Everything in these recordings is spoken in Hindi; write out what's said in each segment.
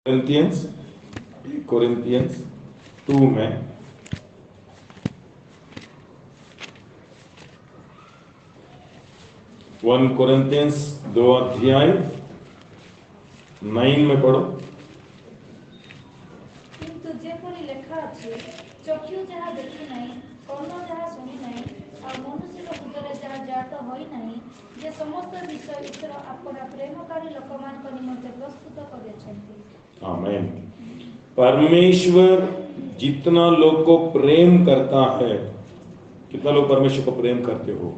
कोरिंथियंस 2 में 1 कोरिंथियंस 2 अध्याय 9 में पढ़ो। किंतु जेपरि लेखा अछि, चक्षु जहाँ देखी नहीं, कर्ण जहाँ सुनी नहीं, और मनुष्य हृदय जहाँ जात होई नहीं, जे समस्त विषय ईश्वर अपना प्रेमकारी लोकमानक निमंते प्रस्तुत करिछन्ति। आमीन। परमेश्वर जितना लोग को प्रेम करता है, कितना लोग परमेश्वर को प्रेम करते हो?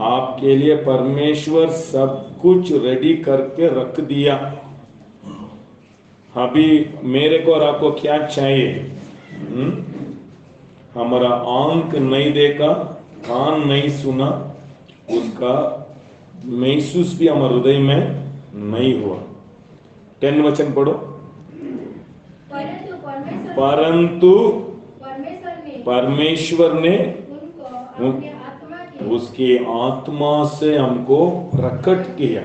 आपके लिए परमेश्वर सब कुछ रेडी करके रख दिया। अभी मेरे को और आपको क्या चाहिए? हमारा आंख नहीं देखा, कान नहीं सुना, उसका महसूस भी हमारे हृदय में नहीं हुआ। 10 वचन पढ़ो। परंतु परमेश्वर ने उसकी आत्मा से हमको प्रकट किया।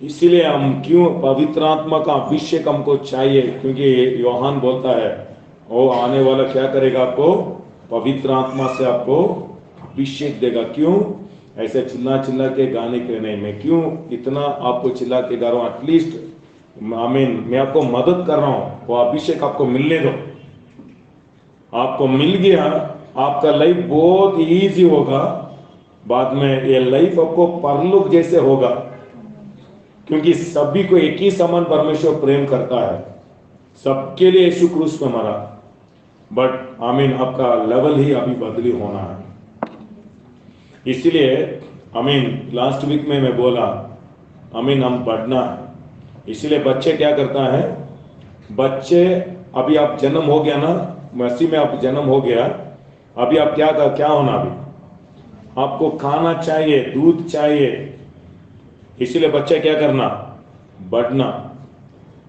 इसीलिए हम क्यों पवित्र आत्मा का अभिषेक हमको चाहिए? क्योंकि योहान बोलता है वो आने वाला क्या करेगा? आपको पवित्र आत्मा से आपको अभिषेक देगा। क्यों ऐसे चिल्ला चिल्ला के गाने के नहीं? मैं क्यों इतना आपको चिल्ला के गा रहा हूँ? एटलीस्ट आमीन, मैं आपको मदद कर रहा हूँ, वो अभिषेक आपको मिलने दो। आपको मिल गया, आपका लाइफ बहुत इजी होगा। बाद में ये लाइफ आपको परलोक जैसे होगा, क्योंकि सभी को एक ही समान परमेश्वर प्रेम करता है। सबके लिए यीशु क्रूस पे मरा, बट आमीन आपका लेवल ही अभी बदली होना है। इसलिए आमीन लास्ट वीक में मैं बोला आमीन हम बढ़ना है। इसलिए बच्चे क्या करता है? बच्चे अभी आप जन्म हो गया ना, मसीह में आप जन्म हो गया, अभी आप क्या होना? अभी आपको खाना चाहिए, दूध चाहिए। इसलिए बच्चे क्या करना? बढ़ना।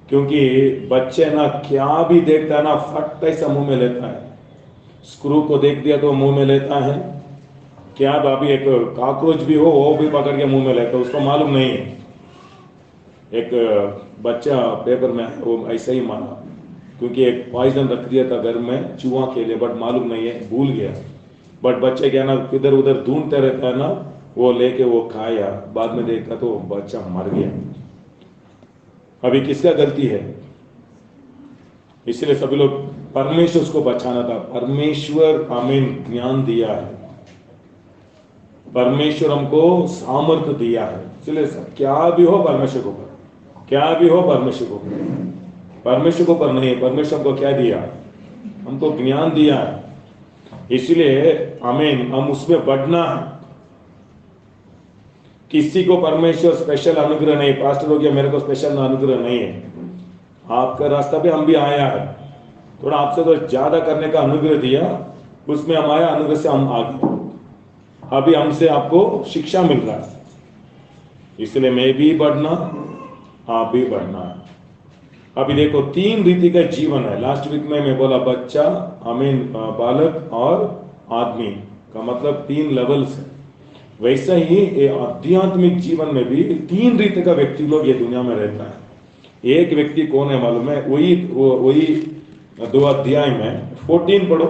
क्योंकि बच्चे ना क्या भी देखता है ना, फट ऐसा मुंह में लेता है। स्क्रू को देख दिया तो मुंह में लेता है। क्या अभी एक कॉकरोच भी हो वो भी पकड़ के मुंह में लेता है, उसको मालूम नहीं है। एक बच्चा पेपर में वो ऐसा ही माना, क्योंकि एक पॉइजन रख दिया था घर में चूहा के लिए, बट मालूम नहीं है, भूल गया। बट बच्चे क्या ना इधर उधर ढूंढते रहता है ना, वो लेके वो खाया, बाद में देखा तो बच्चा मर गया। अभी किसका गलती है? इसलिए सभी लोग परमेश्वर उसको बचाना था। परमेश्वर हमें ज्ञान दिया है, परमेश्वर हमको सामर्थ्य दिया है। इसलिए क्या भी हो परमेश्वर को कर, क्या भी हो परमेश्वर को कर, परमेश्वर को पर नहीं। परमेश्वर हमको क्या दिया? हमको ज्ञान दिया है। इसलिए आमीन हम उसमें बढ़ना है। किसी को परमेश्वर स्पेशल अनुग्रह नहीं, पास्टर हो गया मेरे को स्पेशल अनुग्रह नहीं है। आपका रास्ता पे हम भी आया है, थोड़ा आपसे तो ज्यादा करने का अनुग्रह दिया, उसमें हम आया, अनुग्रह से हम आ गए। अभी हमसे आपको शिक्षा मिल रहा है। इसलिए मैं भी बढ़ना, आप भी बढ़ना है। अभी देखो 3 रीति का जीवन है। लास्ट वीक में मैं बोला बच्चा, आमीन बालक और आदमी का मतलब 3 लेवल्स है। वैसा ही ये आध्यात्मिक जीवन में भी 3 रीति का व्यक्ति लोग ये दुनिया में रहता है। एक व्यक्ति कौन है मालूम है? वही 2 अध्याय में 14 पढ़ो।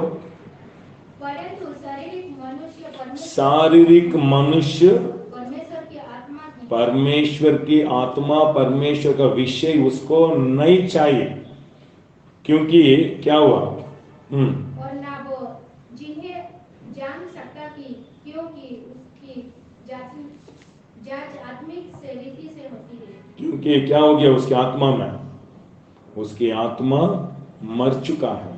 शारीरिक मनुष्य परमेश्वर की आत्मा, परमेश्वर का विषय उसको नहीं चाहिए। क्योंकि क्या हुआ? और ना वो जिन्हें जान सकता कि क्योंकि उसकी जांच आत्मिक से रीति से होती है। क्योंकि क्या हो गया उसकी आत्मा में? उसकी आत्मा मर चुका है,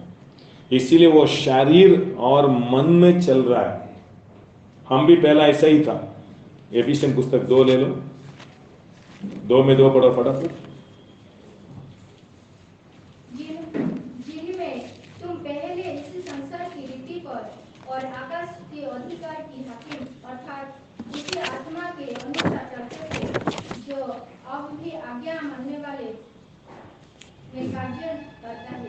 इसीलिए वो शरीर और मन में चल रहा है। हम भी पहला ऐसा ही था। एफिशिएंट पुस्तक 2 ले लो, 2 में 2 पढ़ो फटाफट। जिनमें तुम पहले इस संसार की रीति पर और आकाश के अधिकार की हाकिम अर्थात उसी आत्मा के अनुसार चलते थे, जो अब भी आज्ञा मानने वाले में कार्य करता है।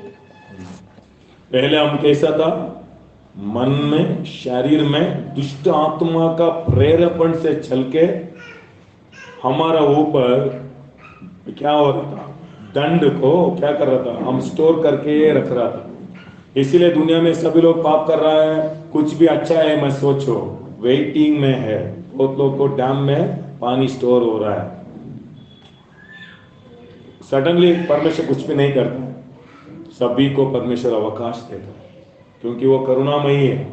पहले हम कैसा था? मन में, शरीर में दुष्ट आत्मा का प्रेरेपण से चल के हमारा ऊपर क्या हो रहा था? दंड को क्या कर रहा था, हम स्टोर करके रख रहा था। इसीलिए दुनिया में सभी लोग पाप कर रहा है, कुछ भी अच्छा है मैं सोचो वेटिंग में है, बहुत लोग को डैम में पानी स्टोर हो रहा है। सडनली परमेश्वर कुछ भी नहीं करता है, सभी को परमेश्वर अवकाश देता है क्योंकि वो करुणामयी है।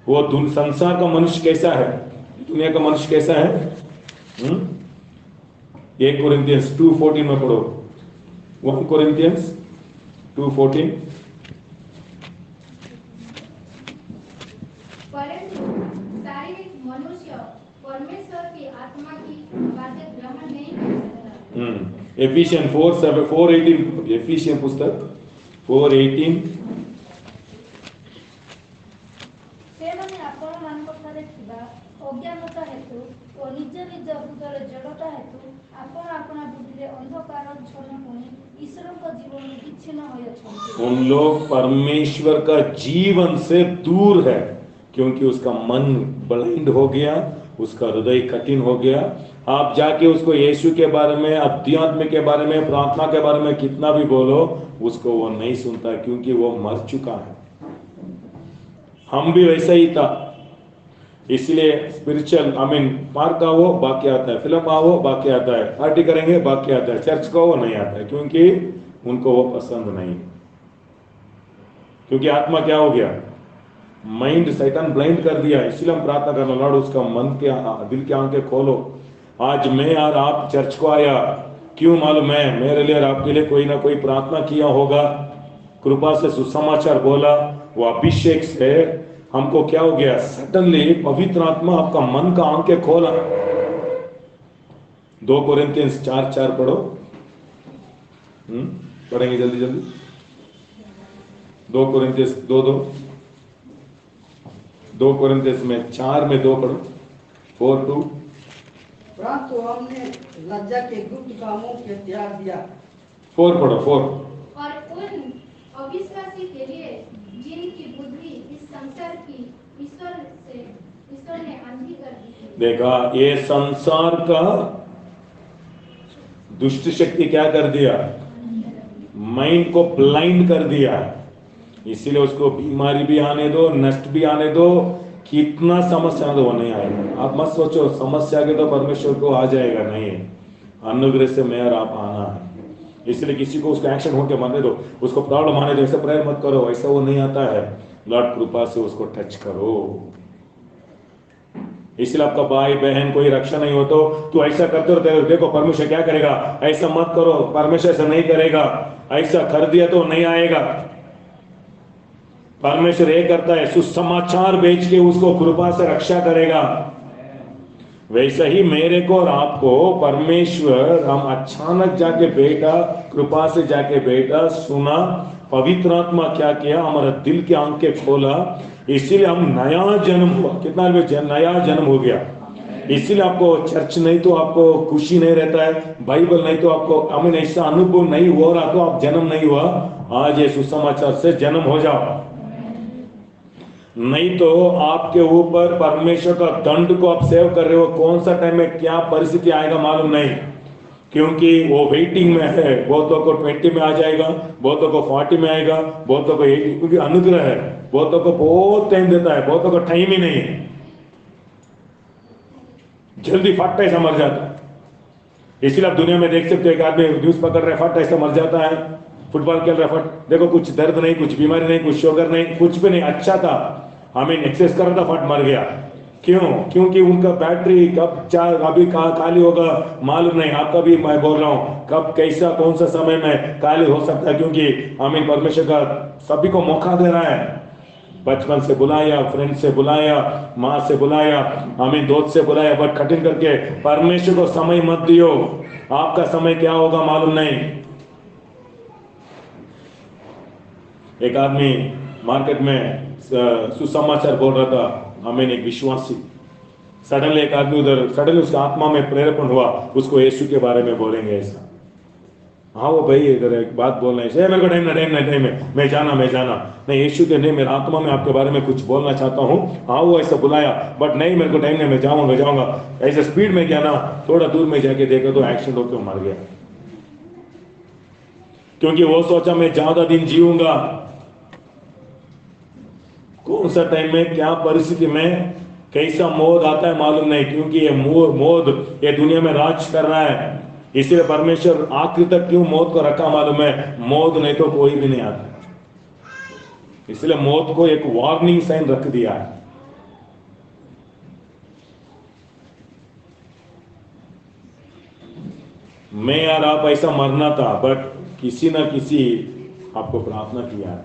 वो संसार का मनुष्य कैसा है, दुनिया का मनुष्य कैसा है? 1 कोरिन्थियंस 2:14 में पढ़ो, 1 कोरिन्थियंस 2:14। परंतु शारीरिक मनुष्य परमेश्वर की आत्मा की बातें ग्रहण नहीं कर सकता। एफिशियन 4:18, एफिशियन पुस्तक 4:18। ସେମାନେ ଆପଣମାନଙ୍କଠାରେ ଥିବା ଅଜ୍ଞାନତା ହେତୁ ଓ ନିଜ ନିଜ ହୃଦୟରେ ଜଡ଼ତା ହେତୁ ଆପଣ ଆପଣା ବୁଦ୍ଧିରେ ଅନ୍ଧକାରାଚ୍ଛନ୍ନ ହୋଇ ଈଶ୍ୱରଙ୍କ ଜୀବନରୁ ବିଚ୍ଛିନ୍ନ ହୋଇଅଛନ୍ତି। उन लोग परमेश्वर का जीवन से दूर है क्योंकि उसका मन ब्लाइंड हो गया, उसका हृदय कठिन हो गया। आप जाके उसको यीशु के बारे में, अध्यात्म के बारे में, प्रार्थना के बारे में कितना भी बोलो, उसको वो नहीं सुनता क्योंकि वो मर चुका है। हम भी वैसा ही था, इसलिए स्पिरिचुअल पार्क आओ बाकी आता है, फिल्म आओ बाकी आता है, पार्टी करेंगे बाकी आता है, चर्च को वो नहीं आता है क्योंकि उनको वो पसंद नहीं। क्योंकि आत्मा क्या हो गया, माइंड शैतान ब्लाइंड कर दिया। इसलिए हम प्रार्थना करना, लॉर्ड उसका मन के दिल की आंखें खोलो। आज मैं और आप चर्च को आया क्यों मालूम है? मेरे लिए और आपके लिए कोई ना कोई प्रार्थना किया होगा, कृपा से सुसमाचार बोला, वो अभिषेक से हमको क्या हो गया, सडनली पवित्र आत्मा आपका मन का आंखें खोला। 2 कोरिन्थियंस 4:4 पढ़ो। पढ़ेंगे जल्दी जल्दी। 2 कोरिन्थियंस 2 कोरिन्थियंस में 4 में 2 पढ़ो, 4:2। परंतु हमने लज्जा के गुप्त कामों के त्याग दिया। 4 पढ़ो, 4। और उन अविश्वासी के लिए जिनकी बुद्धि इस संसार की ईश्वर ने अंधी कर दी है। देखा, ये संसार का दुष्ट शक्ति क्या कर दिया, माइंड को ब्लाइंड कर दिया। इसीलिए उसको बीमारी भी आने दो, नष्ट भी आने दो, कितना समस्या तो वो नहीं आएगा। आप मत सोचो समस्या के तो परमेश्वर को आ जाएगा, नहीं, अनुग्रह से मैं और आप आना है। इसलिए किसी को उसका एक्शन होकर मरने दो, उसको प्रॉब्लम आने दो, ऐसा प्रेयर मत करो, ऐसा वो नहीं आता है। लॉर्ड कृपा से उसको टच करो। इसलिए आपका भाई बहन कोई रक्षा नहीं हो तो ऐसा करते हो, देखो परमेश्वर क्या करेगा, ऐसा मत करो, परमेश्वर ऐसा नहीं करेगा, ऐसा कर दिया तो नहीं आएगा। परमेश्वर ये करता है, सुसमाचार भेज के उसको कृपा से रक्षा करेगा। वैसे ही मेरे को और आपको परमेश्वर, हम अचानक जाके बेटा, कृपा से जाके बेटा सुना, पवित्र आत्मा क्या किया, हमारा दिल की आंखें खोला, इसीलिए हम नया जन्म हुआ। कितना नया जन्म हो गया। इसीलिए आपको चर्च नहीं तो आपको खुशी नहीं रहता है, बाइबल नहीं तो आपको ऐसा अनुभव नहीं हो रहा तो आप जन्म नहीं हुआ। आज ये सुसमाचार से जन्म हो जाओ, नहीं तो आपके ऊपर परमेश्वर का दंड को आप सेव कर रहे हो। कौन सा टाइम में क्या परिस्थिति आएगा मालूम नहीं, क्योंकि वो वेटिंग में है। बहुतों को 20 में आ जाएगा, बहुतों को 40 में आएगा, बहुतों को 80, क्योंकि अनुग्रह है। बहुतों को बहुत टाइम देता है, बहुतों को टाइम ही नहीं है, जल्दी फट ऐसा मर जाता है। इसलिए आप दुनिया में देख सकते हो, एक आदमी न्यूज पकड़ रहा है, फट ऐसा मर जाता है। फुटबॉल खेल रहा है, फट, देखो कुछ दर्द नहीं, कुछ बीमारी नहीं, कुछ शुगर नहीं, कुछ भी नहीं, अच्छा था, एक्सरसाइज कर रहा था, फट मर गया। क्यों? क्योंकि उनका बैटरी कब अभी खाली होगा मालूम नहीं। आपका भी मैं बोल रहा हूं, कब कैसा कौन सा समय में खाली हो सकता है, क्योंकि परमेश्वर का सभी को मौका दे रहा है। बचपन से बुलाया, फ्रेंड से बुलाया, माँ से बुलाया, दोस्त से बुलाया, बट कठिन करके परमेश्वर को समय मत दियो। आपका समय क्या होगा मालूम नहीं। एक आदमी मार्केट में सुसमाचार बोल रहा था, एक विश्वासी, सडनली एक आदमी उधर, सडनली उसका आत्मा में प्रेरेपण हुआ, उसको यीशु के बारे में बोलेंगे ऐसा। हाँ वो भाई इधर एक बात बोलना है, मेरे को टाइम है, मैं जाना नहीं, यीशु के नहीं, मेरा आत्मा में आपके बारे में कुछ बोलना चाहता हूँ। हाँ वो ऐसा बुलाया, बट नहीं मेरे को टाइम नहीं, मैं जाऊंगा। ऐसे स्पीड में गया ना, थोड़ा दूर में जाके देखा तो एक्सीडेंट होकर मर गया। क्योंकि वो सोचा मैं ज्यादा दिन जीऊंगा। कौन सा टाइम में क्या परिस्थिति में कैसा मौत आता है मालूम नहीं, क्योंकि ये मौत ये दुनिया में राज कर रहा है। इसलिए परमेश्वर आखिर तक क्यों मौत को रखा मालूम है, मौत नहीं तो कोई भी नहीं आता, इसलिए मौत को एक वार्निंग साइन रख दिया है। मैं यार आप ऐसा मरना था, बट किसी ना किसी आपको प्रार्थना किया है,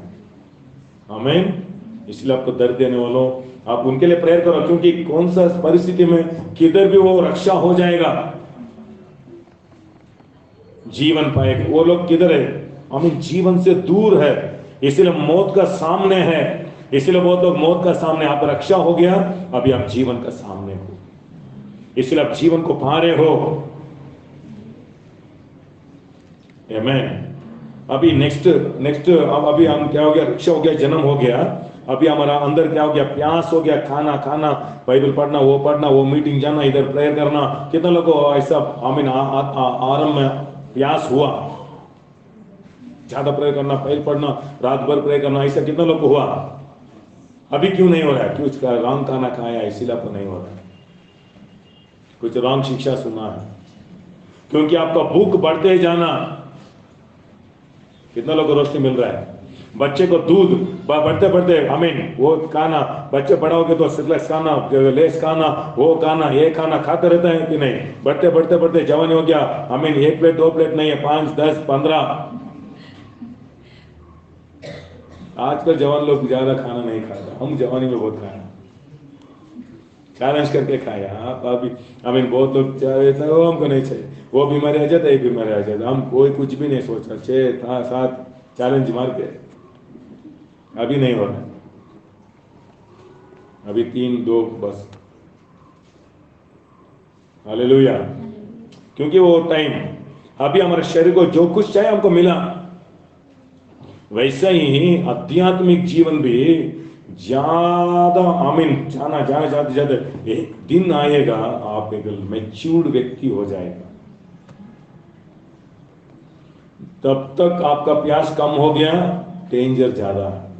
आमीन। इसलिए आपको दर्द देने वालों आप उनके लिए प्रेयर करो, क्योंकि कौन सा परिस्थिति में किधर भी वो रक्षा हो जाएगा, जीवन पाएगा। वो लोग किधर है, आमीन, जीवन से दूर है, इसलिए मौत का सामने है। इसलिए बहुत लोग मौत का सामने, आप रक्षा हो गया, अभी आप जीवन का सामने हो, इसलिए आप जीवन को पा रहे हो। आमीन। अभी नेक्स्ट अभी हम क्या हो गया, रक्षा हो गया, जन्म हो गया, अभी हमारा अंदर क्या हो गया, प्यास हो गया, खाना खाना, बाइबल पढ़ना, वो मीटिंग जाना, इधर प्रेयर करना। कितना लोगों को ऐसा आमीन आरंभ में प्यास हुआ, ज्यादा प्रेयर करना, बाइबल पढ़ना, रात भर प्रेयर करना, ऐसा कितना लोग को हुआ? अभी क्यों नहीं हो रहा है? कुछ रॉन्ग खाना खाया इसीलिए आपको नहीं हो रहा है, कुछ रॉन्ग शिक्षा सुना है। क्योंकि आपका भूख बढ़ते जाना, कितना लोगों को रोशनी मिल रहा है? बच्चे को दूध बढ़ते बढ़ते आमीन वो खाना, बच्चे बड़ा हो गए तो सिर्फ खाना, लेस खाना, वो खाना, ये खाना खाते रहता है कि नहीं? बढ़ते बढ़ते बढ़ते जवानी हो गया, आमीन, 1 प्लेट 2 प्लेट नहीं है, 5 10 15। आजकल जवान लोग ज्यादा खाना नहीं खाता, हम जवानी में बहुत खाया, चैलेंज करके खाया। आप अभी आमीन बहुत लोग चाहे वो हमको नहीं चाहिए, वो बीमारी आ जाता है, ये बीमारी आ जाता, हम कोई कुछ भी नहीं सोचा, 6 था 7 चैलेंज मार के, अभी नहीं हो रहा, अभी 3 2 बस। हालेलुया। क्योंकि वो टाइम, अभी हमारे शरीर को जो कुछ चाहिए हमको मिला, वैसा ही आध्यात्मिक जीवन भी ज्यादा आमीन जाना जाते जाते एक दिन आएगा आप एक मैच्योर्ड व्यक्ति हो जाएगा। तब तक आपका प्यास कम हो गया, डेंजर ज्यादा है।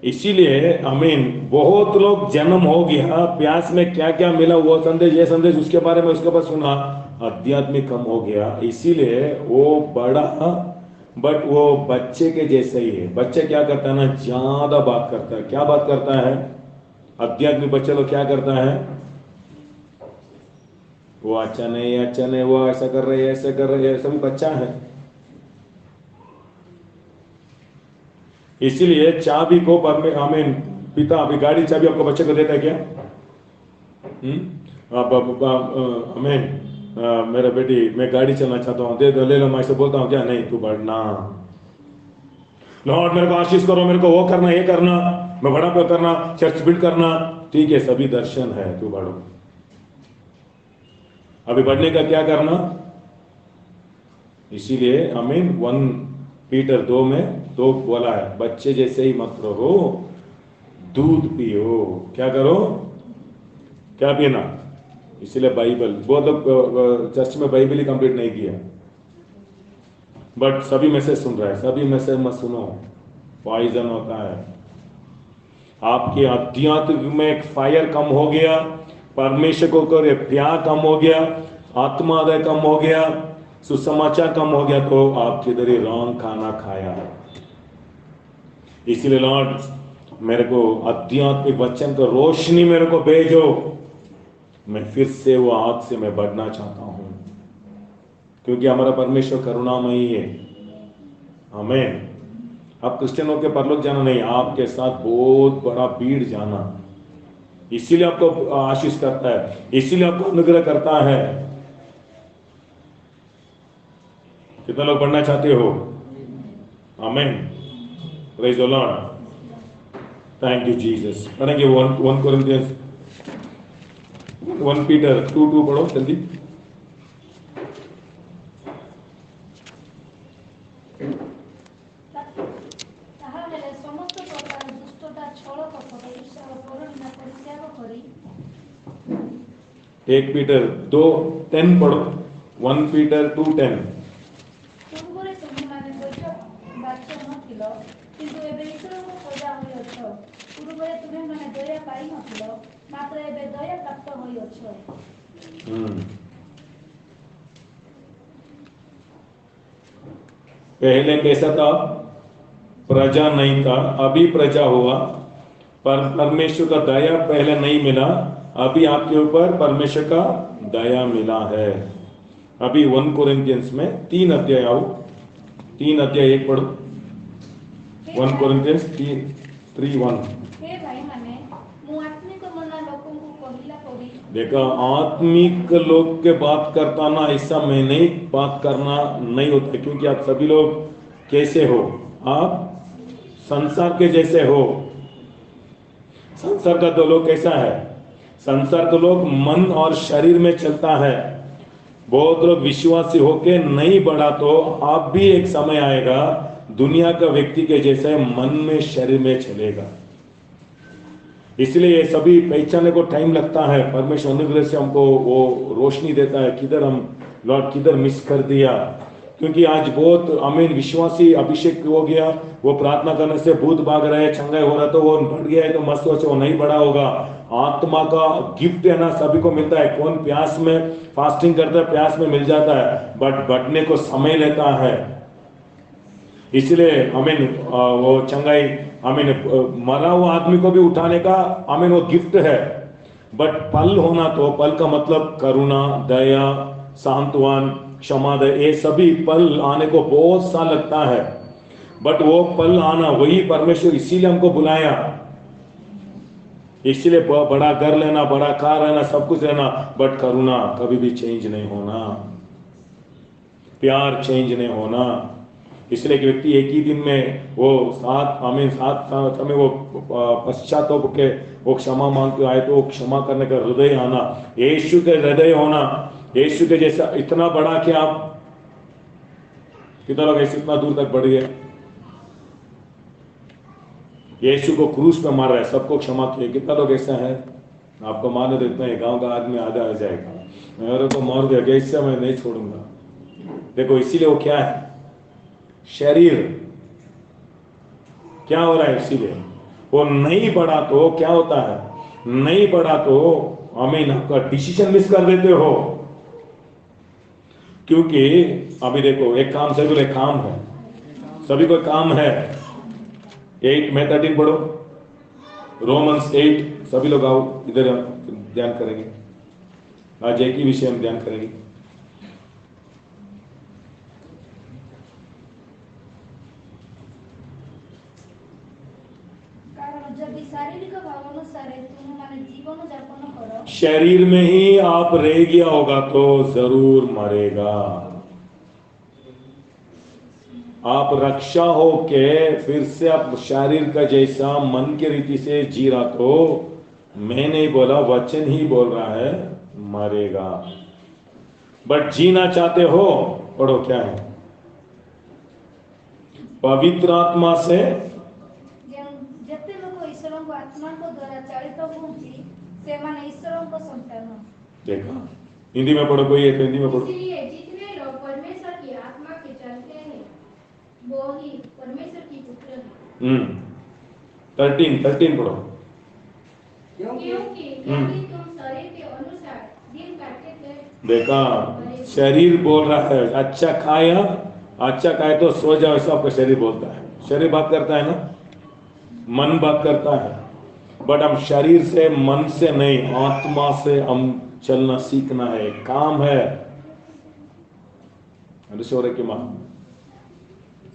इसीलिए आमीन बहुत लोग जन्म हो गया, प्यास में क्या क्या मिला, वो संदेश ये संदेश उसके बारे में उसके पास सुना, आध्यात्मिक कम हो गया, इसीलिए वो बड़ा बट वो बच्चे के जैसे ही है। बच्चे क्या करता है ना, ज्यादा बात करता है। क्या बात करता है? आध्यात्मिक बच्चे लोग क्या करता है, वो अच्छा नहीं, वो ऐसा कर रहे हैं, ऐसे कर रहे हैं, सभी बच्चा है। इसीलिए चाबी को आमीन पिता अभी गाड़ी चाबी आपको बच्चे को देता है क्या? आमीन मेरा बेटी मैं गाड़ी चलना चाहता हूँ, दे दो, ले लो। मैं ऐसे बोलता हूँ क्या? नहीं, तू बढ़ना, लॉर्ड मेरे को आशीष करो, मेरे को वो करना, ये करना, मैं बड़ा पे करना, चर्च बिल्ड करना, ठीक है, सभी दर्शन है, तू बढ़ो। अभी बढ़ने का क्या करना? इसीलिए आमीन 1 पीटर 2 में तो बोला है, बच्चे जैसे ही मत रहो, दूध पियो। क्या करो? क्या पीना? इसीलिए बाइबल, बहुत लोग चर्च में बाइबल ही कंप्लीट नहीं किया, बट सभी मैसेज सुन रहा है, सभी मैसेज मत सुनो, पॉइजन होता है। आपके आध्यात्मिक में एक फायर कम हो गया, परमेश्वर को करे प्यार कम हो गया, आत्मा आदय कम हो गया, सुसमाचार कम हो गया, तो आप किधर ही रॉन्ग खाना खाया है। इसीलिए लॉर्ड मेरे को आध्यात्मिक वचन का रोशनी मेरे को भेजो, मैं फिर से वो आग से मैं बढ़ना चाहता हूं, क्योंकि हमारा परमेश्वर करुणामयी है। आमीन। आप क्रिश्चियनों के परलोक जाना नहीं, आपके साथ बहुत बड़ा भीड़ जाना, इसीलिए आपको आशीष करता है, इसीलिए आपको अनुग्रह करता है। कितने लोग बढ़ना चाहते हो? आमीन। Praise the Lord. Thank you Jesus. पढ़ेंगे 1 कोरिन्थियंस 1 पीटर 2:2 पढ़ो जल्दी। ତାହାହେଲେ ସମସ୍ତ ପ୍ରକାର ଦୁଷ୍ଟତା, ଛଳ, କପଟ, ଈର୍ଷା ଓ ପରନିନ୍ଦା ପରିତ୍ୟାଗ କରି 1 पीटर 2:10 पढ़ो। 1 पीटर 2:10। କିନ୍ତୁ ଏବେ ଈଶ୍ୱରଙ୍କ ପ୍ରଜା ହୋଇଅଛ। ପୂର୍ବରେ ତୁମେମାନେ ଦୟା ପାଇନଥିଲ, ମାତ୍ର ଏବେ ଦୟା ପ୍ରାପ୍ତ ହୋଇଅଛ। पहले कैसा था? प्रजा नहीं था, अभी प्रजा हुआ। पर परमेश्वर का दया पहले नहीं मिला, अभी आपके ऊपर परमेश्वर का दया मिला है। अभी 1 कोरिन्थियंस में 3 अध्याय आओ, 3 अध्याय 1 पढ़ो। 1 कोरिन्थियंस 3:1। हे भाईମାନେ, ମୁଁ ଆତ୍ମିକ ମନା ଲୋକଙ୍କୁ କହିଲା ପରି देखा, आत्मिक लोग के बात करता ना, ऐसा मैं नहीं बात करना नहीं होता, क्योंकि आप सभी लोग कैसे हो? आप संसार के जैसे हो। संसार का तो लोग कैसा है? संसार का लोग मन और शरीर में चलता है। बहुत लोग विश्वासी होके नहीं बढ़ा, तो आप भी एक समय आएगा दुनिया का व्यक्ति के जैसे मन में शरीर में चलेगा। इसलिए ये सभी पहचानने को टाइम लगता है। परमेश्वर अनुग्रह से हमको वो रोशनी देता है, किधर हम लॉर्ड किधर मिस कर दिया। क्योंकि आज बहुत अमीन विश्वासी अभिषेक हो गया, वो प्रार्थना करने से भूत भाग रहे, चंगाई हो रहा, तो वो बढ़ गया है, तो मस्त हो से वो नहीं बढ़ा होगा। आत्मा का गिफ्ट है ना, सभी को मिलता है। कौन प्यास में फास्टिंग करता है, प्यास में मिल जाता है, बट बढ़ने को समय लेता है। इसलिए अमीन वो चंगाई, अमीन मरा हुआ आदमी को भी उठाने का अमीन वो गिफ्ट है। बट पल होना, तो पल का मतलब करुणा, दया, सांत्वन, क्षमा, ये सभी पल आने को बहुत साल लगता है। बट वो पल आना, वही परमेश्वर इसीलिए हमको बुलाया। इसलिए बड़ा घर लेना, बड़ा कार रहना, सब कुछ रहना, बट करुणा कभी भी चेंज नहीं होना, प्यार चेंज नहीं होना। इसलिए कि व्यक्ति एक ही दिन में वो 7 समय वो पश्चाताप के वो क्षमा मांग के आए, तो वो क्षमा करने का हृदय आना, यीशु के हृदय होना, यीशु के जैसा इतना बड़ा कि आप कितना लोग ऐसे इतना दूर तक बढ़ गए। यीशु को क्रूस पे मार रहा है, सबको क्षमा किया। कितना लोग ऐसा है? आपको मारने तो इतना है, गांव का आदमी आधा आ जाएगा, मेरे को मार दिया, कैसे मैं नहीं छोड़ूंगा। देखो, इसीलिए वो क्या है? शरीर क्या हो रहा है? इसीलिए वो नहीं बढ़ा तो क्या होता है? नहीं बढ़ा तो हमें आपका डिसीजन मिस कर देते हो। क्योंकि अभी देखो, एक काम, सभी को एक काम है, सभी को काम है। 8 में 13 पढ़ो, रोमन्स 8। सभी लोग आओ इधर, ध्यान करेंगे आज एक ही विषय में ध्यान करेंगे। शरीर में ही आप रह गया होगा तो जरूर मरेगा। आप रक्षा हो के फिर से आप शरीर का जैसा मन की रीति से जी रहा, तो मैं नहीं बोला, वचन ही बोल रहा है, मरेगा। बट जीना चाहते हो, पढ़ो क्या है? पवित्र आत्मा से देखा, हिंदी में पढ़ो, कोई है तो हिंदी में पढ़ो। इसलिए जितने लोग परमेश्वर की आत्मा के चलते हैं, वो ही परमेश्वर की पुत्र हैं। 13 पढ़ो। क्योंकि यदि तुम शरीर के अनुसार दिन काटते थे, देखा, शरीर बोल रहा है अच्छा खाया, अच्छा खाए तो सो जाओ, ऐसा आपका शरीर बोलता है। शरीर बात करता है ना, मन बात करता है। बट हम शरीर से, मन से नहीं, आत्मा से हम चलना सीखना है, काम है। की मां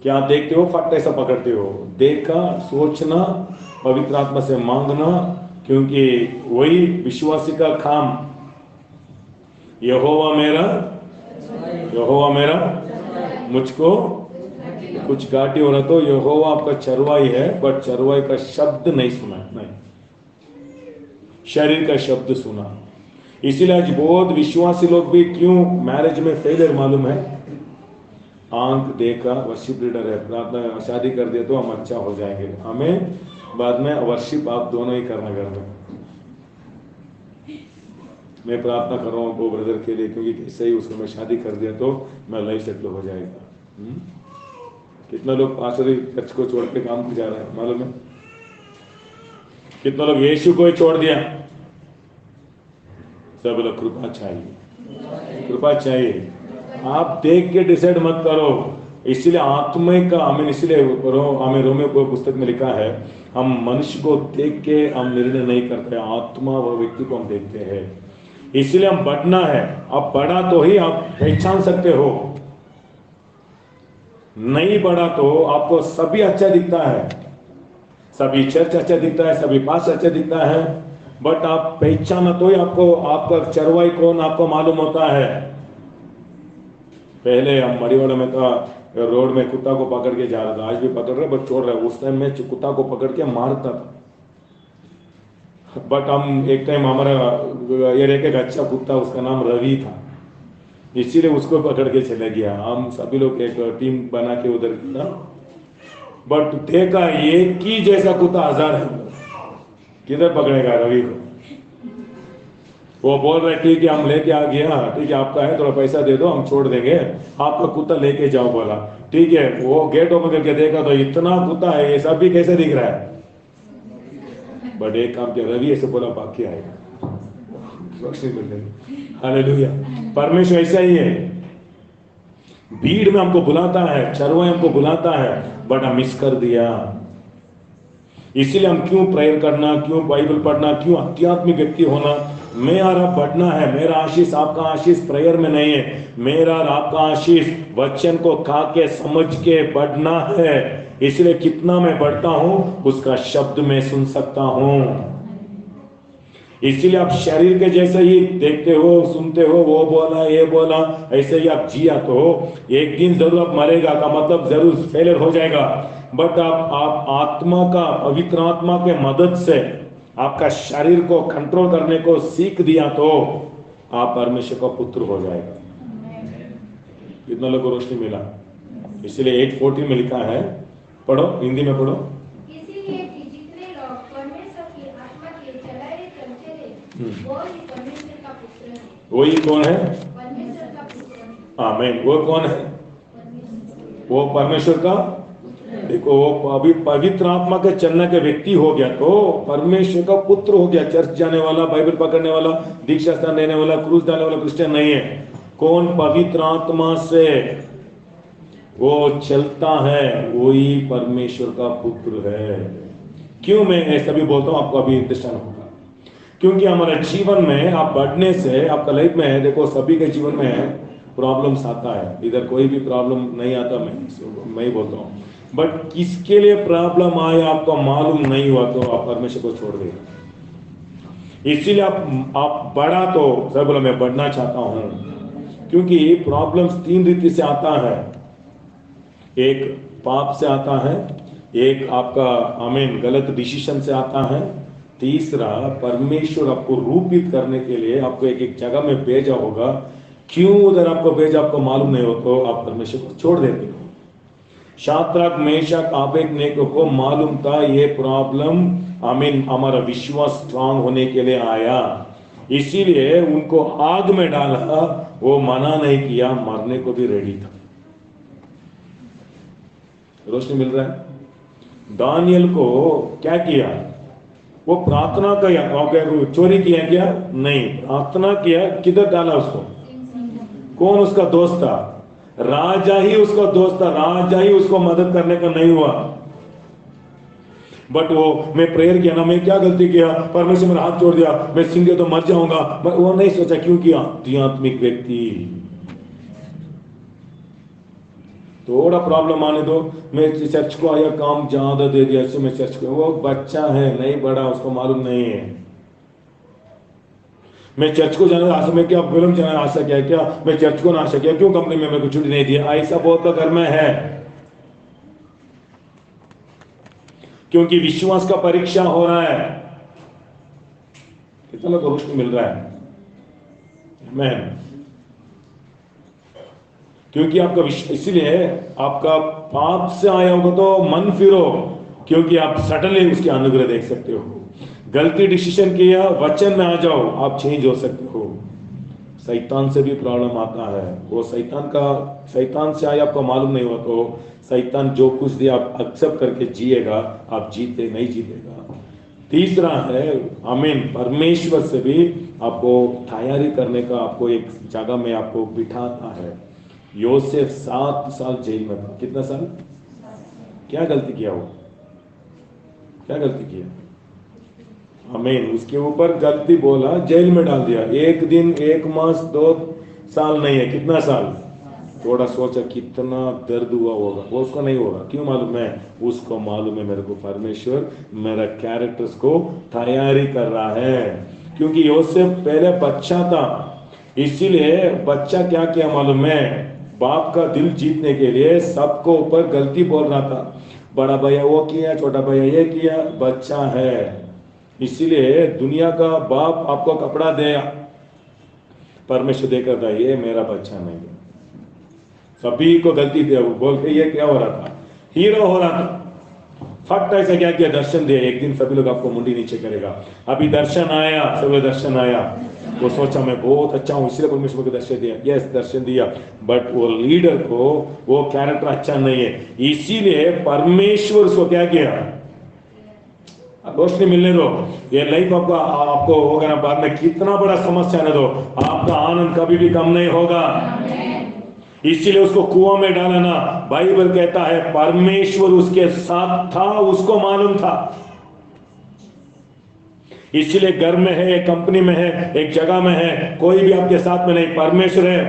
क्या देखते हो, फट ऐसा पकड़ते हो? देखा, सोचना, पवित्र आत्मा से मांगना, क्योंकि वही विश्वासी का काम। यहोवा मेरा मुझको कुछ घाटी हो रहा, तो यहोवा आपका चरवाई है, बट चरवाई का शब्द नहीं सुना, नहीं, शरीर का शब्द सुना। इसीलिए आज बहुत विश्वासी लोग भी क्यों मैरिज में फेलियर मालूम है? आंख देखा, वर्शिप लीडर है, प्रार्थना शादी कर दिया तो हम अच्छा हो जाएंगे, हमें बाद में वर्शिप आप दोनों ही करना घर में। मैं प्रार्थना कर रहा हूँ वो ब्रदर के लिए, क्योंकि कैसे ही उसको मैं शादी कर दिया तो मैं लाइफ सेटल हो जाएगा। कितना लोग पास्टर चर्च को छोड़ के काम को जा रहे हैं मालूम है? कितना लोग यीशु को ही छोड़ दिया। सब लोग कृपा चाहिए, कृपा चाहिए। आप देख के डिसाइड मत करो। इसलिए आत्मिक का हमें, इसलिए हमें रोमियो को पुस्तक में लिखा है, हम मनुष्य को देख के हम निर्णय नहीं करते, आत्मा व व्यक्ति को हम देखते हैं। इसलिए हम बढ़ना है। अब बढ़ा तो ही आप पहचान सकते हो, नहीं बढ़ा तो आपको सभी अच्छा दिखता है, सभी चर्च अच्छा दिखता है, सभी पास अच्छा दिखता है, बट आप पहचाना तो ही आपको, आपका चरवाई कौन आपको मालूम होता है। पहले हम मड़ीवाड़ा में था, रोड में कुत्ता को पकड़ के जा रहा था, आज भी पकड़ रहे बट छोड़ रहे। उस टाइम में कुत्ता को पकड़ के मारता था, बट हम एक टाइम हमारा एरिया का एक अच्छा कुत्ता, उसका नाम रवि था, इसीलिए उसको पकड़ के चले गया। हम सभी लोग एक टीम बना के उधर गया, बट देखा एक ही जैसा कुत्ता हजार है, किधर पकड़ेगा रवि को। वो बोल रहे ठीक है हम लेके आ गया, ठीक है आपका है, थोड़ा पैसा दे दो हम छोड़ देंगे, आपका कुत्ता लेके जाओ। बोला ठीक है। वो गेट ओपन करके देखा तो इतना कुत्ता है, ये सब भी कैसे दिख रहा है। बट एक काम किया, रवि ऐसे बोला बाकी आएगा, हालेलुया। परमेश्वर ऐसा ही है, भीड़ में हमको बुलाता है, चरवाहे हमको बुलाता है, बट हम मिस कर दिया। इसीलिए हम क्यों प्रेयर करना, क्यों बाइबल पढ़ना, क्यों आध्यात्मिक व्यक्ति होना। मेरा बढ़ना है, मेरा आशीष आपका आशीष प्रेयर में नहीं है, मेरा और आपका आशीष वचन को खा के समझ के बढ़ना है। इसलिए कितना मैं बढ़ता हूं उसका शब्द में सुन सकता हूं। इसीलिए आप शरीर के जैसे ही देखते हो, सुनते हो, वो बोला ये बोला, ऐसे ही आप जिया तो एक दिन जरूर आप मरेगा का मतलब जरूर फेलियर हो जाएगा। बट आप आत्मा का, पवित्र आत्मा के मदद से आपका शरीर को कंट्रोल करने को सीख दिया तो आप परमेश्वर का पुत्र हो जाएगा। कितना लोगों को रोशनी मिला। इसलिए 8:14 में लिखा है, पढ़ो हिंदी में पढ़ो। इसीलिए कि जितने लोग परमेश्वर की आत्मा के चलाए चलते हैं वो ही परमेश्वर का पुत्र है। वही कौन है? परमेश्वर का पुत्र। आमीन। वो कौन है? परमेश्वर। वो परमेश्वर का, देखो वो अभी पवित्र आत्मा के चलने के व्यक्ति हो गया तो परमेश्वर का पुत्र हो गया। चर्च जाने वाला, बाइबल पकड़ने वाला, दीक्षा स्थान देने वाला, क्रूस डालने वाला क्रिश्चियन नहीं है। कौन पवित्र आत्मा से वो चलता है वही परमेश्वर का पुत्र है। क्यों मैं ऐसा भी बोलता हूं, आपको अभी इंटरेस्टिंग होगा। क्योंकि हमारे जीवन में आप बढ़ने से, आपका लाइफ में है, देखो सभी के जीवन में प्रॉब्लम्स आता है, इधर कोई भी प्रॉब्लम नहीं आता, मैं ही बोलता हूँ। बट किसके लिए प्रॉब्लम आए आपको मालूम नहीं हुआ तो आप परमेश्वर को छोड़ देगा। इसीलिए आप बढ़ा तो सब बोला मैं बढ़ना चाहता हूं, क्योंकि प्रॉब्लम्स 3 रीति से आता है। एक पाप से आता है, एक आपका आमीन गलत डिसीजन से आता है, तीसरा परमेश्वर आपको रूपित करने के लिए आपको एक जगह में भेजा होगा। क्यों उधर आपको भेजा आपको मालूम नहीं हो तो आप परमेश्वर को छोड़ देते हो। शाद्राक मेशक अबेदनेगो को मालूम था ये प्रॉब्लम आमीन हमारा विश्वास स्ट्रांग होने के लिए आया, इसीलिए उनको आग में डाला, वो मना नहीं किया, मरने को भी रेडी था। रोशनी मिल रहा है। दानियल को क्या किया, वो प्रार्थना किया, चोरी किया क्या? नहीं, प्रार्थना किया। किधर डाला उसको? कौन उसका दोस्त था? राजा ही उसका दोस्त था, राजा ही उसको मदद करने का नहीं हुआ। बट वो मैं प्रेयर किया ना, मैं क्या गलती किया, परमेश्वर मेरा हाथ छोड़ दिया, मैं सिंगे तो मर जाऊंगा, वो नहीं सोचा। क्यों किया? आध्यात्मिक व्यक्ति। थोड़ा प्रॉब्लम आने दो, मैं चर्च को आया, काम ज्यादा दे दिया, इससे मैं चर्च को, वो बच्चा है नहीं बड़ा, उसको मालूम नहीं है। मैं चर्च को जाना आ सके क्या, फिल्म जाना आ सके क्या, मैं चर्च को ना आ सके क्यों, कंपनी में मेरे को छुट्टी नहीं दिया, ऐसा बहुत तो घर में है। क्योंकि विश्वास का परीक्षा हो रहा है। कितना लोग रोशनी मिल रहा है? आमीन। क्योंकि आपका इसीलिए आपका पाप से आया होगा तो मन फिरो, क्योंकि आप सडनली उसके अनुग्रह देख सकते हो। गलती डिसीजन किया, वचन में आ जाओ, आप चेंज हो सकते हो। शैतान से भी प्रॉब्लम आता है। वो शैतान से आया आपको मालूम नहीं हुआ तो शैतान जो कुछ दिया आप एक्सेप्ट करके जिएगा, आप जीते नहीं जीतेगा। तीसरा है आमीन, परमेश्वर से भी आपको तैयारी करने का, आपको एक जगह में आपको बिठाता है। योसेफ 7 साल जेल में था। कितना साल? क्या गलती किया वो? क्या गलती किया? आमीन, उसके ऊपर गलती बोला, जेल में डाल दिया। 1 दिन 1 मास 2 साल नहीं है, कितना साल? थोड़ा सोचा कितना दर्द हुआ होगा। वो उसको नहीं होगा, क्यों मालूम है? उसको मालूम है मेरे को परमेश्वर मेरा कैरेक्टर्स को तैयारी कर रहा है। क्योंकि योसेफ पहले बच्चा था, इसीलिए बच्चा क्या किया मालूम है? बाप का दिल जीतने के लिए सबको ऊपर गलती बोल रहा था। बड़ा भैया वो किया, छोटा भैया ये किया, बच्चा है। इसीलिए दुनिया का बाप आपको कपड़ा दे, परमेश्वर देकर था ये मेरा बच्चा नहीं है। सभी को गलती दे बोल के ये क्या हो रहा था? हीरो हो रहा था। फट ऐसा क्या किया? दर्शन दिया। एक दिन सभी लोग आपको मुंडी नीचे करेगा। अभी दर्शन आया, सब दर्शन आया, वो सोचा मैं बहुत अच्छा हूं इसलिए परमेश्वर को दर्शन दिया। यस, दर्शन दिया, बट वो लीडर को वो कैरेक्टर अच्छा नहीं है, इसीलिए परमेश्वर उसको क्या किया? रोशनी मिलने दो। ये लाइफ आपको होगा ना, बाद में कितना बड़ा समस्या ना दो, आपका आनंद कभी भी कम नहीं होगा। इसीलिए उसको कुआं में डाला ना। बाइबल कहता है परमेश्वर उसके साथ था, उसको मालूम था। इसीलिए घर में है, एक कंपनी में है, एक जगह में है, कोई भी आपके साथ में नहीं, परमेश्वर है।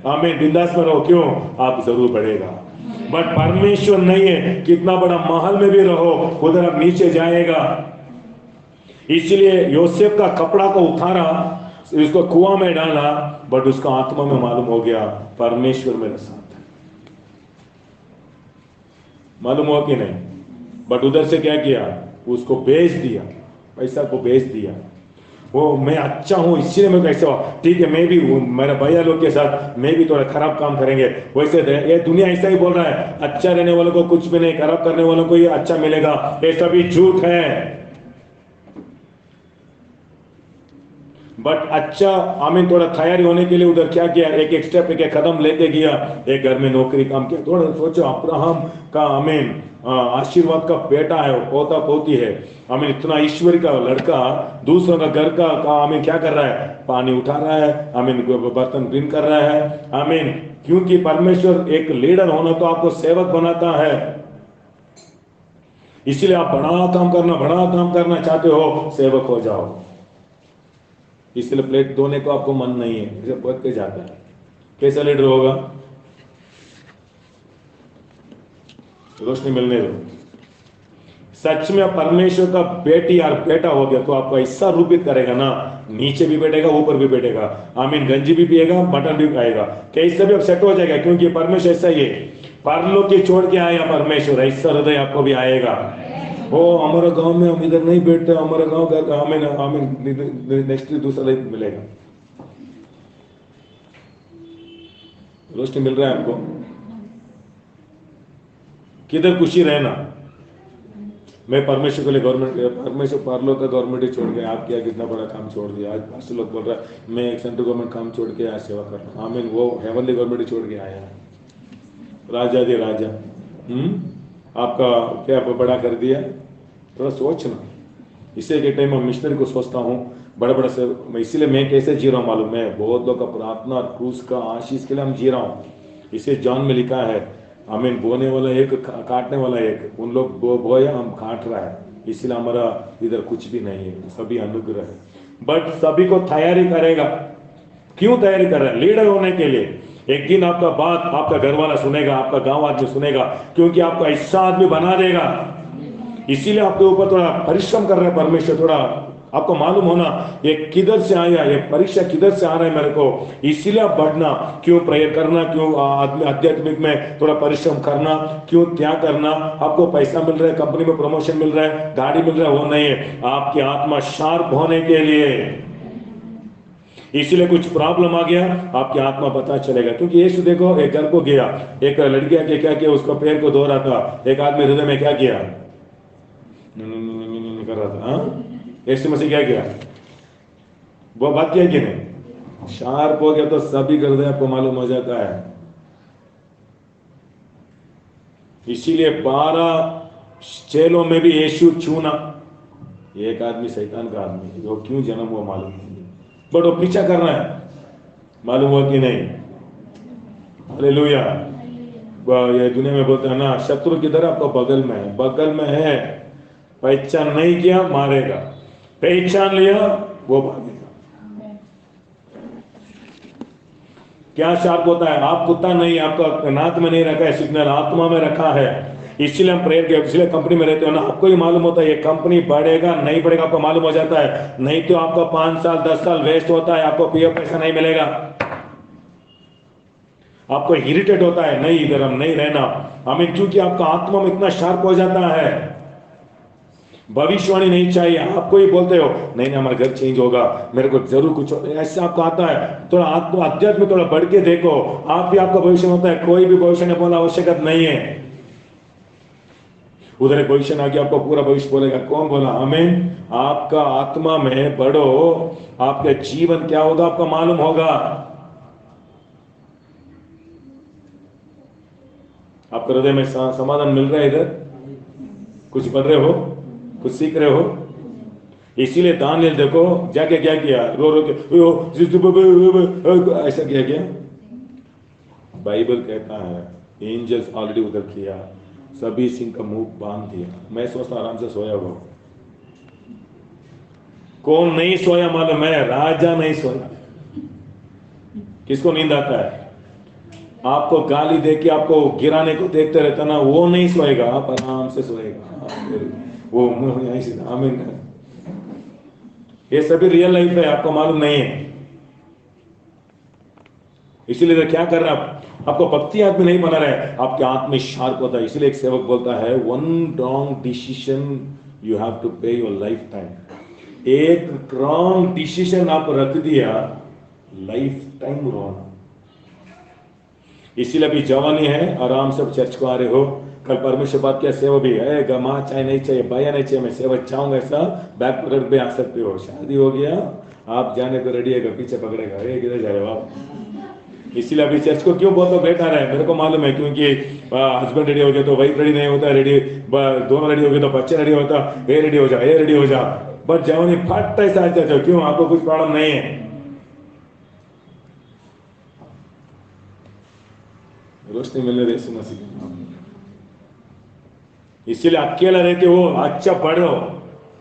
आमीन, बिंदास में रहो। क्यों? आप जरूर बढ़ेगा। बट परमेश्वर नहीं है, कितना बड़ा महल में भी रहो, उधर आप नीचे जाएगा। इसलिए योसेफ का कपड़ा को उतारा, उसको कुआं में डाला, बट उसका आत्मा में मालूम हो गया परमेश्वर मेरे साथ है। मालूम हो कि नहीं? बट उधर से क्या किया? उसको बेच दिया, पैसा को बेच दिया। वो मैं अच्छा हूं इसलिए मैं कैसे हुआ, ठीक है मैं भी मेरा भैया लोग के साथ मैं भी थोड़ा खराब काम करेंगे। वैसे ये दुनिया ऐसा ही बोल रहा है, अच्छा रहने वालों को कुछ भी नहीं, खराब करने वालों को ही अच्छा मिलेगा। ये सभी झूठ है। बट अच्छा आमीन, थोड़ा तैयारी होने के लिए उधर क्या किया? एक एक स्टेप, एक एक कदम लेते गया। एक घर में नौकरी काम किया। थोड़ा सोचो, अब्राहम का आमीन आशीर्वाद का बेटा है, पोता पोती है। आमीन, इतना ईश्वरी का लड़का दूसरों का घर का आमीन क्या कर रहा है? पानी उठा रहा है, आमीन बर्तन क्लीन कर रहा है। आमीन, क्योंकि परमेश्वर एक लीडर होना तो आपको सेवक बनाता है। इसीलिए आप बड़ा काम करना चाहते हो, सेवक हो जाओ। इसलिए प्लेट धोने को आपको मन नहीं है, इसे बढ़ के जाता है। कैसा लीडर होगा? रोशनी मिलने दो। सच में परमेश्वर का बेटी और बेटा हो गया तो आपको ऐसा रूपित करेगा ना, नीचे भी बैठेगा, ऊपर भी बैठेगा। आमीन, गंजी भी पिएगा, मटन भी खाएगा, कैसे भी आप सेट हो जाएगा। क्योंकि परमेश्वर ऐसा ही है, परलोक की छोड़ के आया परमेश्वर, ऐसा हृदय आपको भी आएगा। ओ हमारे गांव में हम इधर नहीं बैठते, हमारे गांव का हमें नेक्स्ट दूसरा लाइफ मिलेगा। रोशनी मिल रहा है आपको? किधर खुशी रहना? मैं परमेश्वर के लिए गवर्नमेंट, परमेश्वर परलोक का गवर्नमेंट छोड़ के आप क्या कितना बड़ा काम छोड़ दिया। आज पास लोग बोल रहा है मैं एक सेंट्रल गवर्नमेंट काम छोड़ के आज सेवा कर रहा हूँ। आमीन, वो हेवनली गवर्नमेंट छोड़ के आया है। राजा दे राजा आपका क्या बड़ा कर दिया? थोड़ा सोचना। इसे के टाइम में मिशनरी को सोचता हूँ बड़ा बड़ा से, इसीलिए मैं कैसे जी रहा हूँ मालूम है? बहुत लोग का प्रार्थना और क्रूस का आशीष के लिए हम जी रहा हूँ। इसे जॉन में लिखा है आमीन, बोने वाला एक, काटने वाला एक। उन लोग बोया, हम काट रहा है, इसलिए हमारा इधर कुछ भी नहीं है, सभी अनुग्रह है। बट सभी को तैयारी करेगा। क्यों तैयारी कर रहा है? लीडर होने के लिए। एक दिन आपका बात आपका घर वाला सुनेगा, आपका गांव आदमी सुनेगा, क्योंकि आपको ऐसा आदमी बना देगा। इसीलिए आपके ऊपर थोड़ा परिश्रम कर रहे हैं परमेश्वर। थोड़ा आपको मालूम होना ये किधर से आया, ये परीक्षा किधर से आ रहा है मेरे को। इसीलिए आप बढ़ना, क्यों प्रेयर करना, क्यों आध्यात्मिक में थोड़ा परिश्रम करना, क्यों त्याग करना। आपको पैसा मिल रहा है, कंपनी में प्रमोशन मिल रहा है, गाड़ी मिल रहा है, वो नहीं है, आपकी आत्मा शार्प होने के लिए। इसीलिए कुछ प्रॉब्लम आ गया, आपकी आत्मा पता चलेगा। क्योंकि यीशु देखो एक घर को गया, एक लड़की आके क्या किया, उसको पैर को धो रहा था, एक आदमी हृदय में क्या किया कर रहा था। यीशु मसीह क्या किया? वो बात किया कि नहीं? शार्प हो गया तो सभी हृदय आपको मालूम हो जाता है। इसीलिए 12 चेलों में भी यीशु चुना। एक आदमी शैतान का आदमी, वो क्यों जन्म हुआ मालूम नहीं, बट वो पीछा कर रहा है, मालूम हुआ कि नहीं? हालेलुया। ये दुनिया में बोलते हैं ना, शत्रु किधर? आपको बगल में है, बगल में है। पहचान नहीं किया मारेगा, पहचान लिया वो भागेगा। क्या शार्प होता है? आप कुत्ता नहीं, आपका नाक में नहीं रखा है सिग्नल, आत्मा में रखा है। इसीलिए हम प्रेयर के, इसलिए कंपनी में रहते हो ना, आपको ही मालूम होता है ये कंपनी बढ़ेगा नहीं बढ़ेगा, आपको मालूम हो जाता है। नहीं तो आपका 5 साल 10 साल वेस्ट होता है, आपको पीएफ पैसा नहीं मिलेगा, आपको इरिटेट होता है, नहीं इधर हम नहीं रहना हमें, क्योंकि आपका आत्मा में इतना शार्प हो जाता है। भविष्यवाणी नहीं चाहिए, आपको ही बोलते हो नहीं नहीं हमारा घर चेंज होगा, मेरे को जरूर कुछ ऐसे आपको आता है। थोड़ा आत्मा अध्यात्म में थोड़ा बढ़ के देखो, आप भी आपका भविष्य होता है। कोई भी भविष्य ने बोला आवश्यकता नहीं है। उधर एक भविष्य आ गया, आपको पूरा भविष्य बोलेगा, कौन बोला? आमीन। आपका आत्मा में बढ़ो, आपका जीवन क्या होगा आपका मालूम होगा। आपके हृदय में समाधान मिल रहा है? इधर कुछ पढ़ रहे हो, कुछ सीख रहे हो? इसीलिए दानिएल देखो जाके क्या किया, रो रो के ऐसा किया क्या? बाइबल कहता है एंजल्स ऑलरेडी उधर किया, सभी सिंह का मुंह बांध दिया। मैं सोचता आराम से सोया हुआ। कौन नहीं सोया मालूम है? राजा नहीं सोया। किसको नींद आता है? आपको गाली देके आपको गिराने को देखते रहता ना, वो नहीं सोएगा, आप आराम से सोएगा। वो यहीं से आमीन। ये सभी रियल लाइफ है, आपको मालूम नहीं है। इसीलिए तो क्या कर रहा है, आपको भक्ति आदमी नहीं बना रहे, आपके आत्मा शार्प होता है। इसीलिए एक सेवक बोलता है, one wrong decision you have to pay your lifetime. एक रॉन्ग डिसीजन आप रख दिया, लाइफ टाइम रॉन्ग। इसीलिए अभी जवानी है, आराम से चर्च को आ रहे हो, कल परमेश्वर बात क्या सेवा भी है, गमा चाहे नहीं चाहिए, बाया नहीं चाहिए, मैं सेवा चाहूंगा, ऐसा बैक पकड़ पे आ सकते हो। शादी हो गया, आप जाने को रेडी है, पीछे पकड़ेगा, किधर जा रहे हो आप? इसीलिए अभी चर्च को क्यों बहुत बेटा रहे, मेरे को मालूम है, क्योंकि हस्बैंड रेडी हो गया तो वाइफ रेडी नहीं होता, रेडी दोनों रेडी हो गए तो बच्चे रेडी होता, ये रेडी हो जा, ये रेडी हो जा, बस जवानी फट ऐसा जाओ। क्यों? आपको कुछ प्रॉब्लम नहीं है। रोशनी मिलने दे मसीह। इसीलिए अकेला रहते हो, अच्छा पढ़ो,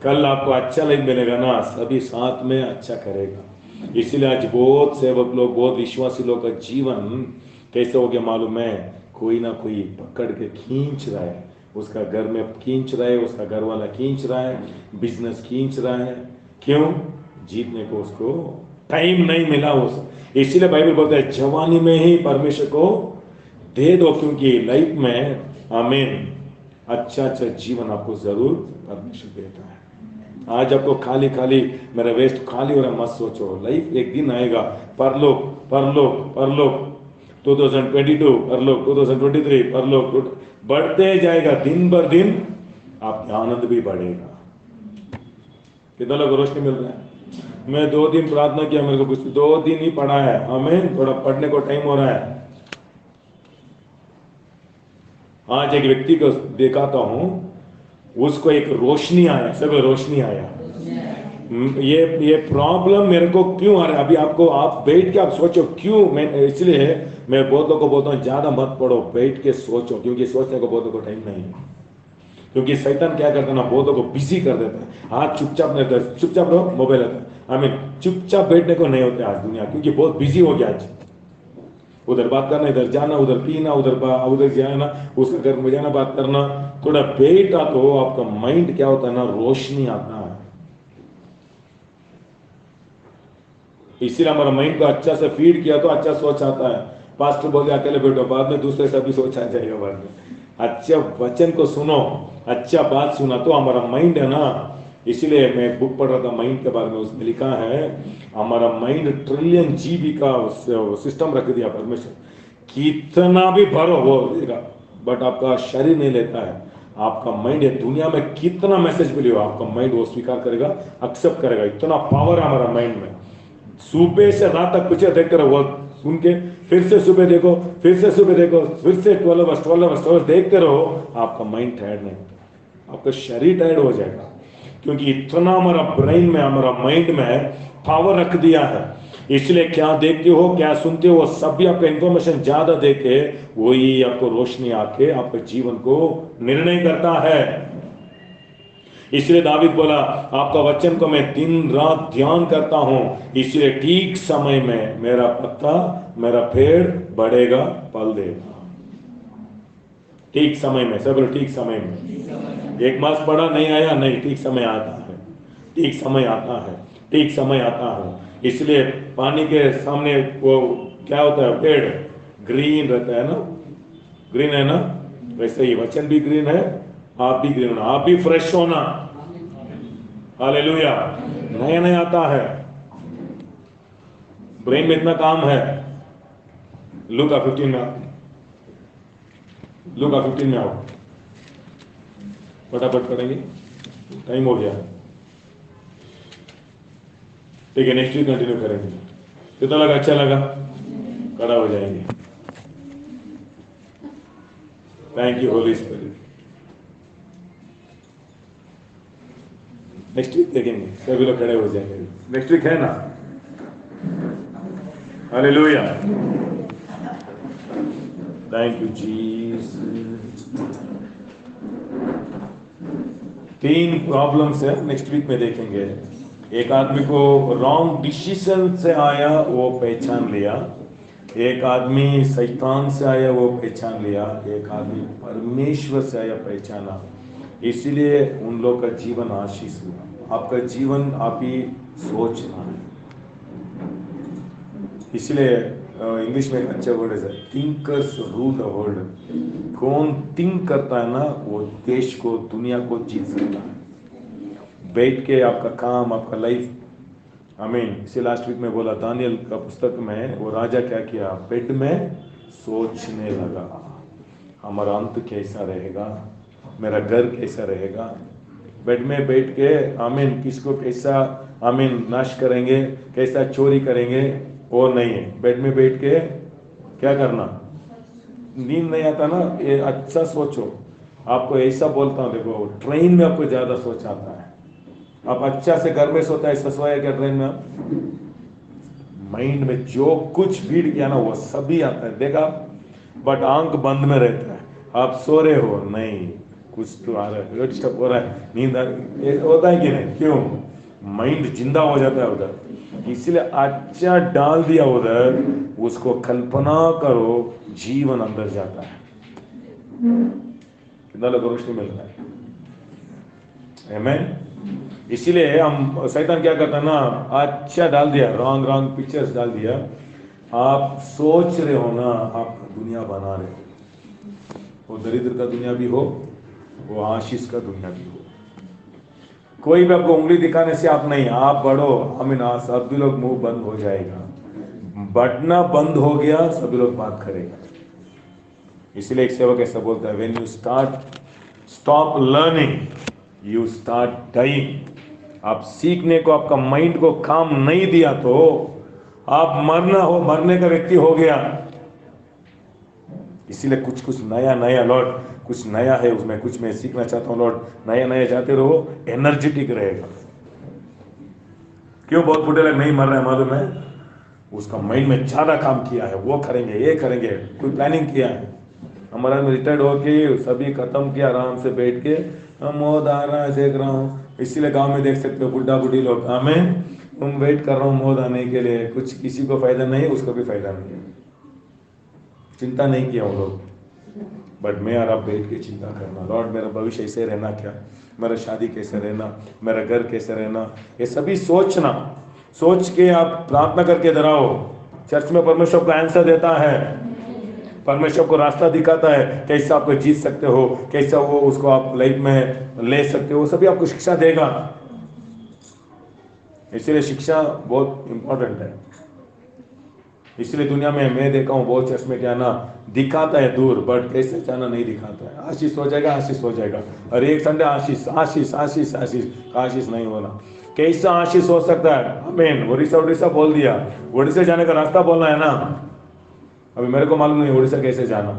कल आपको अच्छा लाइफ मिलेगा ना, सभी साथ में अच्छा करेगा। इसीलिए आज बहुत सेवक लोग, बहुत विश्वासी लोग का जीवन कैसे हो गया मालूम है? कोई ना कोई पकड़ के खींच रहा है, उसका घर में खींच रहा है, उसका घर वाला खींच रहा है, बिजनेस खींच रहा है। क्यों? जीतने को उसको टाइम नहीं मिला। इसीलिए बाइबल बोलता है जवानी में ही परमेश्वर को दे दो, क्योंकि लाइफ में आमीन अच्छा अच्छा जीवन आपको जरूर परमेश्वर देता है। आज आपको खाली खाली मेरा वेस्ट खाली हो रहा मत सोचो, लाइफ एक दिन आएगा, परलोक परलोक परलोक 2022 परलोक 2023 परलोक बढ़ते जाएगा, दिन भर दिन आपका आनंद भी बढ़ेगा। कितना लोग रोशनी मिल रहा है? मैं 2 दिन प्रार्थना किया, मेरे को कुछ 2 दिन ही पढ़ा है, हमें थोड़ा पढ़ने को टाइम हो रहा है। आज एक व्यक्ति को दिखाता हूं, उसको एक रोशनी आया, सब रोशनी आया। ये प्रॉब्लम मेरे को क्यों आ रहा है? अभी आपको, आप बैठ के आप सोचो क्यों। मैं इसलिए मैं बहुत लोगों को बोलता हूँ ज्यादा मत पढ़ो, बैठ के सोचो, क्योंकि सोचने को बहुत लोगों को टाइम नहीं है। क्योंकि शैतान क्या करता है ना, बहुत लोगों को बिजी कर देता है। हाथ चुपचाप नहीं करता, चुपचाप रहो, मोबाइल आता है, हमें चुपचाप बैठने को नहीं होता आज दुनिया, क्योंकि बहुत बिजी हो गया आज। उधर बात करना, इधर जाना, उधर पीना, उधर जाना, उसके घर में जाना, बात करना। थोड़ा बैठा तो आपका माइंड क्या होता है ना, रोशनी आता है। इसीलिए हमारा माइंड को अच्छा से फीड किया तो अच्छा सोच आता है। पास्टर बोले अकेले बैठो, बाद में दूसरे से भी सोच आ जाएगा। बाद में अच्छा वचन को सुनो, अच्छा बात सुना तो हमारा माइंड है ना। इसीलिए मैं बुक पढ़ रहा था माइंड के बारे में, उसमें लिखा है हमारा माइंड ट्रिलियन जीबी का सिस्टम रख दिया परमेश्वर, कितना भी भरो वो देगा, बट आपका शरीर नहीं लेता है। आपका माइंड है, दुनिया में कितना मैसेज मिले हो, आपका माइंड वो स्वीकार करेगा, एक्सेप्ट करेगा। इतना पावर है हमारा माइंड में। सुबह से रात तक पिक्चर देखते रहो, वो सुन के फिर से सुबह देखो, फिर से सुबह देखो, फिर से 12 आवर्स देखते रहो, आपका माइंड टायर्ड नहीं होता, आपका शरीर टायर्ड हो जाएगा, क्योंकि इतना हमारा ब्रेन में, हमारा माइंड में पावर रख दिया है। इसलिए क्या देखते हो, क्या सुनते हो, वो सभी आपका इंफॉर्मेशन ज्यादा देके वही आपको रोशनी आके आपके जीवन को निर्णय करता है। इसलिए दावीद बोला, आपका वचन को मैं दिन रात ध्यान करता हूं, इसलिए ठीक समय में मेरा पत्ता, मेरा पेड़ बढ़ेगा, फल देगा। ठीक समय में, सब लोग ठीक समय में। एक मास पड़ा नहीं आया, नहीं, ठीक समय आता है, ठीक समय आता है, ठीक समय आता है। इसलिए पानी के सामने वो क्या होता है, पेड़ ग्रीन रहता है ना, ग्रीन है ना, वैसे ही वचन भी ग्रीन है, आप भी ग्रीन होना, आप भी फ्रेश होना। हालेलुया। नया नया आता है, ब्रेन में इतना काम है। लूका 15 में आओ, लूका 15 में आओ, फटाफट पढ़ेंगे, टाइम हो गया। ठीक है, नेक्स्ट वीक कंटिन्यू करेंगे। कितना लगा, अच्छा लगा? खड़ा हो जाएंगे। Thank you holy spirit. Next week देखेंगे, सभी लोग खड़े हो जाएंगे। नेक्स्ट वीक है ना? Hallelujah. Thank you Jesus. 3 problems है, नेक्स्ट वीक में देखेंगे। एक आदमी को रॉन्ग डिसीजन से आया, वो पहचान लिया। एक आदमी शैतान से आया, वो पहचान लिया। एक आदमी परमेश्वर से आया, पहचाना। इसलिए उन लोग का जीवन आशीष हुआ। आपका जीवन आप ही सोचना है। इसलिए इंग्लिश में एक अच्छा वर्ड है, थिंकर्स रूल द वर्ल्ड। कौन थिंक करता है ना, वो देश को, दुनिया को जीत सकता है। बैठ के आपका काम, आपका लाइफ, आमीन। इसे लास्ट वीक में बोला, दानियल का पुस्तक में वो राजा क्या किया, बेड में सोचने लगा, हमारा अंत कैसा रहेगा, मेरा घर कैसा रहेगा। बेड में बैठ के, आमीन, किसको कैसा, आमीन, नाश करेंगे, कैसा चोरी करेंगे, वो नहीं है। बेड में बैठ के क्या करना, नींद नहीं आता ना, ये अच्छा सोचो। आपको ऐसा बोलता हूँ, देखो ट्रेन में आपको ज्यादा सोच आता है। आप अच्छा से घर में सोता है, ऐसा सोया क्या ट्रेन में? आप माइंड में जो कुछ फीड किया ना, वो सभी आता है, देखा, बट आंख बंद में रहता है। आप सो रहे हो, नहीं, कुछ तो आ रहा है, डिस्टर्ब हो रहा है, नींद आ रही है, होता है कि नहीं? क्यों? माइंड जिंदा हो जाता है उधर। इसलिए अच्छा डाल दिया उधर, उसको कल्पना करो, जीवन अंदर जाता है। कितना लोग रोशनी मिल रहा है? आमीन। इसीलिए हम, शैतान क्या करता है ना, अच्छा डाल दिया, रॉन्ग रॉन्ग पिक्चर्स डाल दिया। आप सोच रहे हो ना, आप दुनिया बना रहे हो। वो दरिद्र का दुनिया भी हो, वो आशीष का दुनिया भी हो। कोई भी आपको उंगली दिखाने से आप नहीं, आप बढ़ो, आमीन। सभी लोग मुंह बंद हो जाएगा, बढ़ना बंद हो गया, सभी लोग बात करेगा। इसलिए एक सेवक ऐसा बोलता है, when you stop learning, you start dying. आप सीखने को, आपका माइंड को काम नहीं दिया तो आप मरने का व्यक्ति हो गया। इसीलिए कुछ नया नया, लॉर्ड कुछ नया है उसमें, कुछ मैं सीखना चाहता हूँ लॉर्ड, नया नया जाते रहो, एनर्जेटिक रहेगा। क्यों बहुत बुढ़े लोग नहीं मर रहे हैं मालूम है? उसका माइंड में ज्यादा काम किया है, वो करेंगे, ये करेंगे, कोई प्लानिंग किया है। हमारा रिटायर्ड होके सभी खत्म किया, आराम से बैठ के, मौत आ रहा है, देख रहा हूँ। इसीलिए गांव में देख सकते हो बुढ़ा बुढ़ी लोग, आमीन, तुम वेट कर रहा हूँ मौत आने के लिए, कुछ किसी को फायदा नहीं है, उसको भी फायदा नहीं है, चिंता नहीं किया वो लोग। बट मैं और आप बैठ के चिंता करना, लॉर्ड मेरा भविष्य ऐसे रहना क्या, मेरा शादी कैसे रहना, मेरा घर कैसे रहना, ये सभी सोचना। सोच के आप प्रार्थना करके डराओ। चर्च में परमेश्वर को आंसर देता है, परमेश्वर को रास्ता दिखाता है, कैसे आप जीत सकते हो, कैसा वो उसको आप लाइफ में ले सकते हो, वो सभी आपको शिक्षा देगा। इसलिए शिक्षा बहुत इंपॉर्टेंट है। इसलिए दुनिया में मैं देखा हूँ बहुत चर्च में क्या ना, दिखाता है दूर, बट कैसे जाना नहीं दिखाता है। आशीष हो जाएगा, आशीष हो जाएगा, और एक संडे आशीष आशीष आशीष आशीष, आशीष नहीं होना। कैसा आशीष हो सकता है? आमीन। उड़ीसा उड़ीसा बोल दिया, उड़ीसा जाने का रास्ता बोलना है ना। अभी मेरे को मालूम नहीं उड़ीसा कैसे जाना,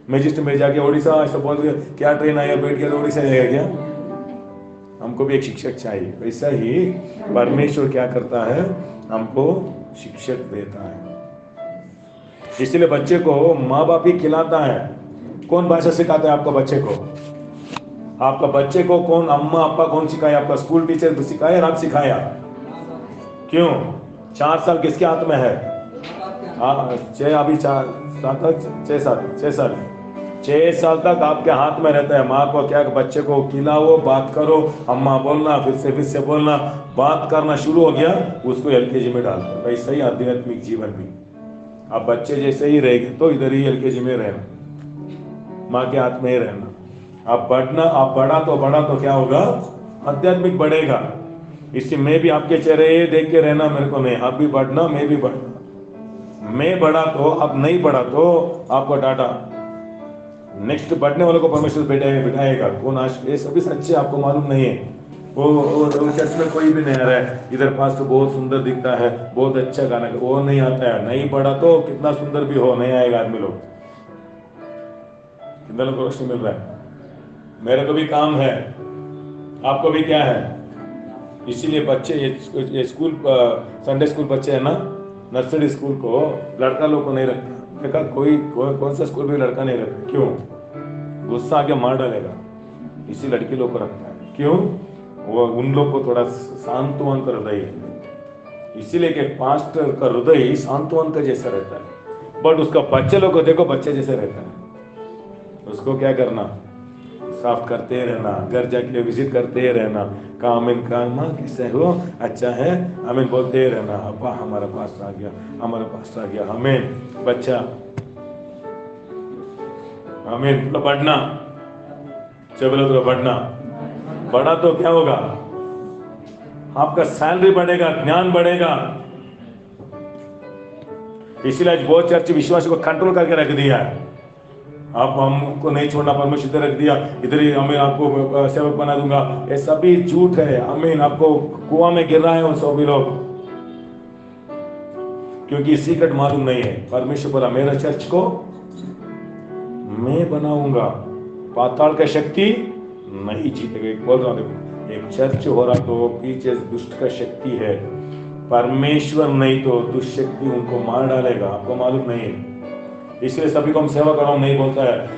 मैजिस्ट्रेट में जाके उड़ीसा ऐसा बोल दिया, क्या ट्रेन आया बैठ गया तो उड़ीसा जाएगा क्या? हमको भी एक शिक्षक चाहिए। वैसा ही परमेश्वर क्या करता है, हमको शिक्षक देता है। इसलिए बच्चे को माँ बाप ही खिलाता है। कौन भाषा सिखाता है आपका बच्चे को? आपका बच्चे को कौन, अम्मा अप्पा कौन सिखाया? आपका स्कूल टीचर सिखाया या आप सिखाया? क्यों? 4 साल किसके हाथ में है? अभी 6 साल तक आपके हाथ में रहता है। माँ को क्या, बच्चे को खिलाओ, बात करो, अम्मा बोलना, फिर से बोलना, बात करना शुरू हो गया, उसको एलकेजी में डाल दो। वैसे ही आध्यात्मिक जीवन भी आप बच्चे जैसे ही रहेंगे तो इधर ही एलकेजी में रहना, माँ के हाथ में ही रहना। आप बढ़ा तो क्या होगा? आध्यात्मिक बढ़ेगा। इससे मैं भी आपके चेहरे देख के रहना मेरे को नहीं, आप भी बढ़ना, मैं भी बढ़ना। मैं बढ़ा तो, अब नहीं बढ़ा तो आपको डाटा। नेक्स्ट बढ़ने वालों को परमेश्वर बिठाएगा। कौन आज ये सभी सच्चे आपको मालूम नहीं है। वो चर्च में कोई भी नहीं आ रहा है, इधर पास तो बहुत सुंदर दिखता है, बहुत अच्छा गाना, वो नहीं आता है। नहीं बढ़ा तो कितना सुंदर भी हो, नहीं आएगा आदमी लोग। कितना लोग को रोशनी मिल रहा है? मेरे को भी काम है, आपको भी क्या है। इसीलिए बच्चे ये स्कूल, संडे स्कूल बच्चे है ना, नर्सरी स्कूल को लड़का लोग को नहीं रखता। देखा कोई कौन सा स्कूल में लड़का नहीं रखता? क्यों? गुस्सा आके मार डालेगा, इसी लड़की लोग को रखता है। क्यों? वो उन लोग को थोड़ा शांतवन का हृदय है, इसीलिए कि पास्टर का हृदय शांतवन का जैसा रहता है। बट उसका बच्चे लोग को देखो, बच्चे जैसे रहता है। उसको क्या करना? साफ करते रहना, घर जाके विजिट करते रहना, कामिन कामा कैसे हो, अच्छा है, आमीन बोलते रहना। अब्बा हमारा पास आ गया, हमारा पास आ गया, आमीन। बच्चा आमीन, तो बढ़ना, चलो तो बढ़ना। बढ़ा तो क्या होगा? आपका सैलरी बढ़ेगा, ज्ञान बढ़ेगा। इसलिए आज बहुत चर्च विश्वास को कंट्रोल करके रख दिया है। आप हमको नहीं छोड़ना, परमेश्वर इधर रख दिया, इधर ही हमें आपको सेवक बना दूंगा, ये सभी झूठ है। आमीन। आपको कुआं में गिर रहा है उन सभी लोग, क्योंकि सीक्रेट मालूम नहीं है। परमेश्वर बोला मेरा चर्च को मैं बनाऊंगा, पाताल का शक्ति नहीं जीतेगा। बोल रहा हूं, एक चर्च हो रहा तो पीछे दुष्ट का शक्ति है, परमेश्वर नहीं तो दुष्ट शक्ति उनको मार डालेगा। आपको मालूम नहीं है। इसलिए सभी को हम सेवा करो नहीं बोलता है।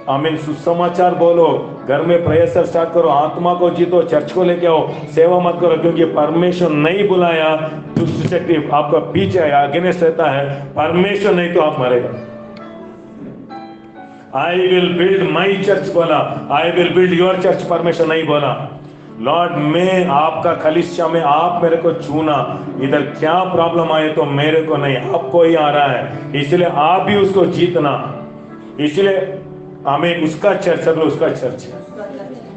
आमीन। सुसमाचार बोलो, घर में प्रेयर स्टार्ट करो, आत्मा को जीतो, चर्च को लेके आओ, सेवा मत करो, क्योंकि परमेश्वर नहीं बुलाया, दुष्ट शक्ति आपका पीछे अगेंस्ट रहता है। परमेश्वर नहीं तो आप मरेगा। I will build my church बोला, I will build your church परमेश्वर नहीं बोला। लॉर्ड मैं आपका कलीसिया में, आप मेरे को चुना, इधर क्या प्रॉब्लम आए तो मेरे को नहीं, आपको ही आ रहा है, इसलिए आप भी उसको जीतना। इसलिए हमें उसका चर्च है, उसका चर्च है।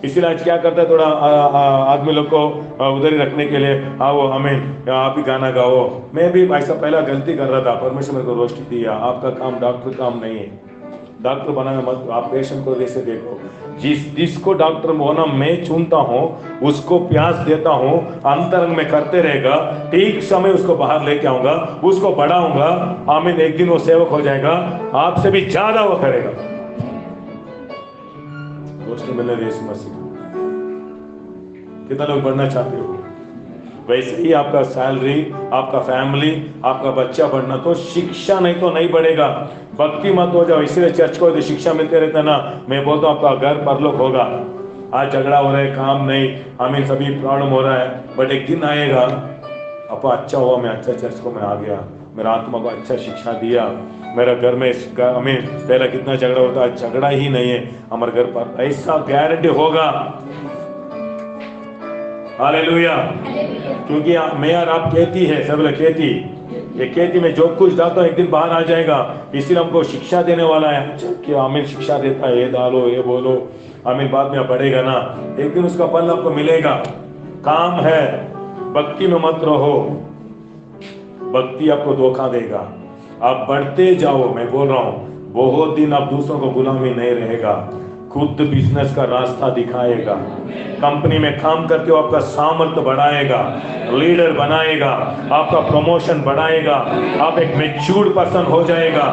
इसलिए आज क्या करता है, थोड़ा आदमी लोग को उधर ही रखने के लिए, आओ हमें आप ही गाना गाओ। मैं भी ऐसा पहला गलती कर रहा था, परमेश्वर मेरे को रोशनी दिया। आपका काम डॉक्टर काम नहीं है, डॉक्टर बनाना मत, आप पेशेंट को जैसे देखो। जिसको डॉक्टर होना मैं चुनता हूँ, उसको प्यास देता हूँ, अंतरंग में करते रहेगा, ठीक समय उसको बाहर लेके आऊंगा, उसको बढ़ाऊंगा। आमीन। एक दिन वो सेवक हो जाएगा, आपसे भी ज्यादा वो करेगा। रोशनी मिलने दे यीशु मसीह। कितना लोग बढ़ना चाहते हो? वैसे ही आपका सैलरी, आपका फैमिली, आपका बच्चा बढ़ना, तो शिक्षा नहीं तो नहीं बढ़ेगा। भक्ति मत हो जाओ। इसलिए चर्च को तो शिक्षा मिलते रहता ना। मैं बोलता हूँ आपका घर परलोक होगा। आज झगड़ा हो रहा है, काम नहीं, हमें सभी प्रॉब्लम हो रहा है, बट एक दिन आएगा, अपा अच्छा हुआ मैं अच्छा चर्च को मैं आ गया, मेरा आत्मा को अच्छा शिक्षा दिया, मेरा घर में हमें पहला कितना झगड़ा होता है, झगड़ा ही नहीं है हमारे घर पर, ऐसा गारंटी होगा। हालेलुया। क्योंकि मैं और आप खेती है, सब लोग खेती, ये खेती में जो कुछ डालता एक दिन बाहर आ जाएगा। इसलिए हमको शिक्षा देने वाला है कि आमीन शिक्षा देता है, ये डालो ये बोलो, आमीन बाद में बढ़ेगा ना, एक दिन उसका फल आपको मिलेगा। काम है, भक्ति में मत रहो, भक्ति आपको धोखा देगा। आप बढ़ते जाओ, मैं बोल रहा हूँ बहुत दिन आप दूसरों को गुलामी नहीं रहेगा। खुद बिजनेस का रास्ता दिखाएगा, कंपनी में काम करके वो आपका सामर्थ्य बढ़ाएगा, लीडर बनाएगा, आपका प्रमोशन बढ़ाएगा, आप एक मैच्योर्ड पर्सन हो जाएगा।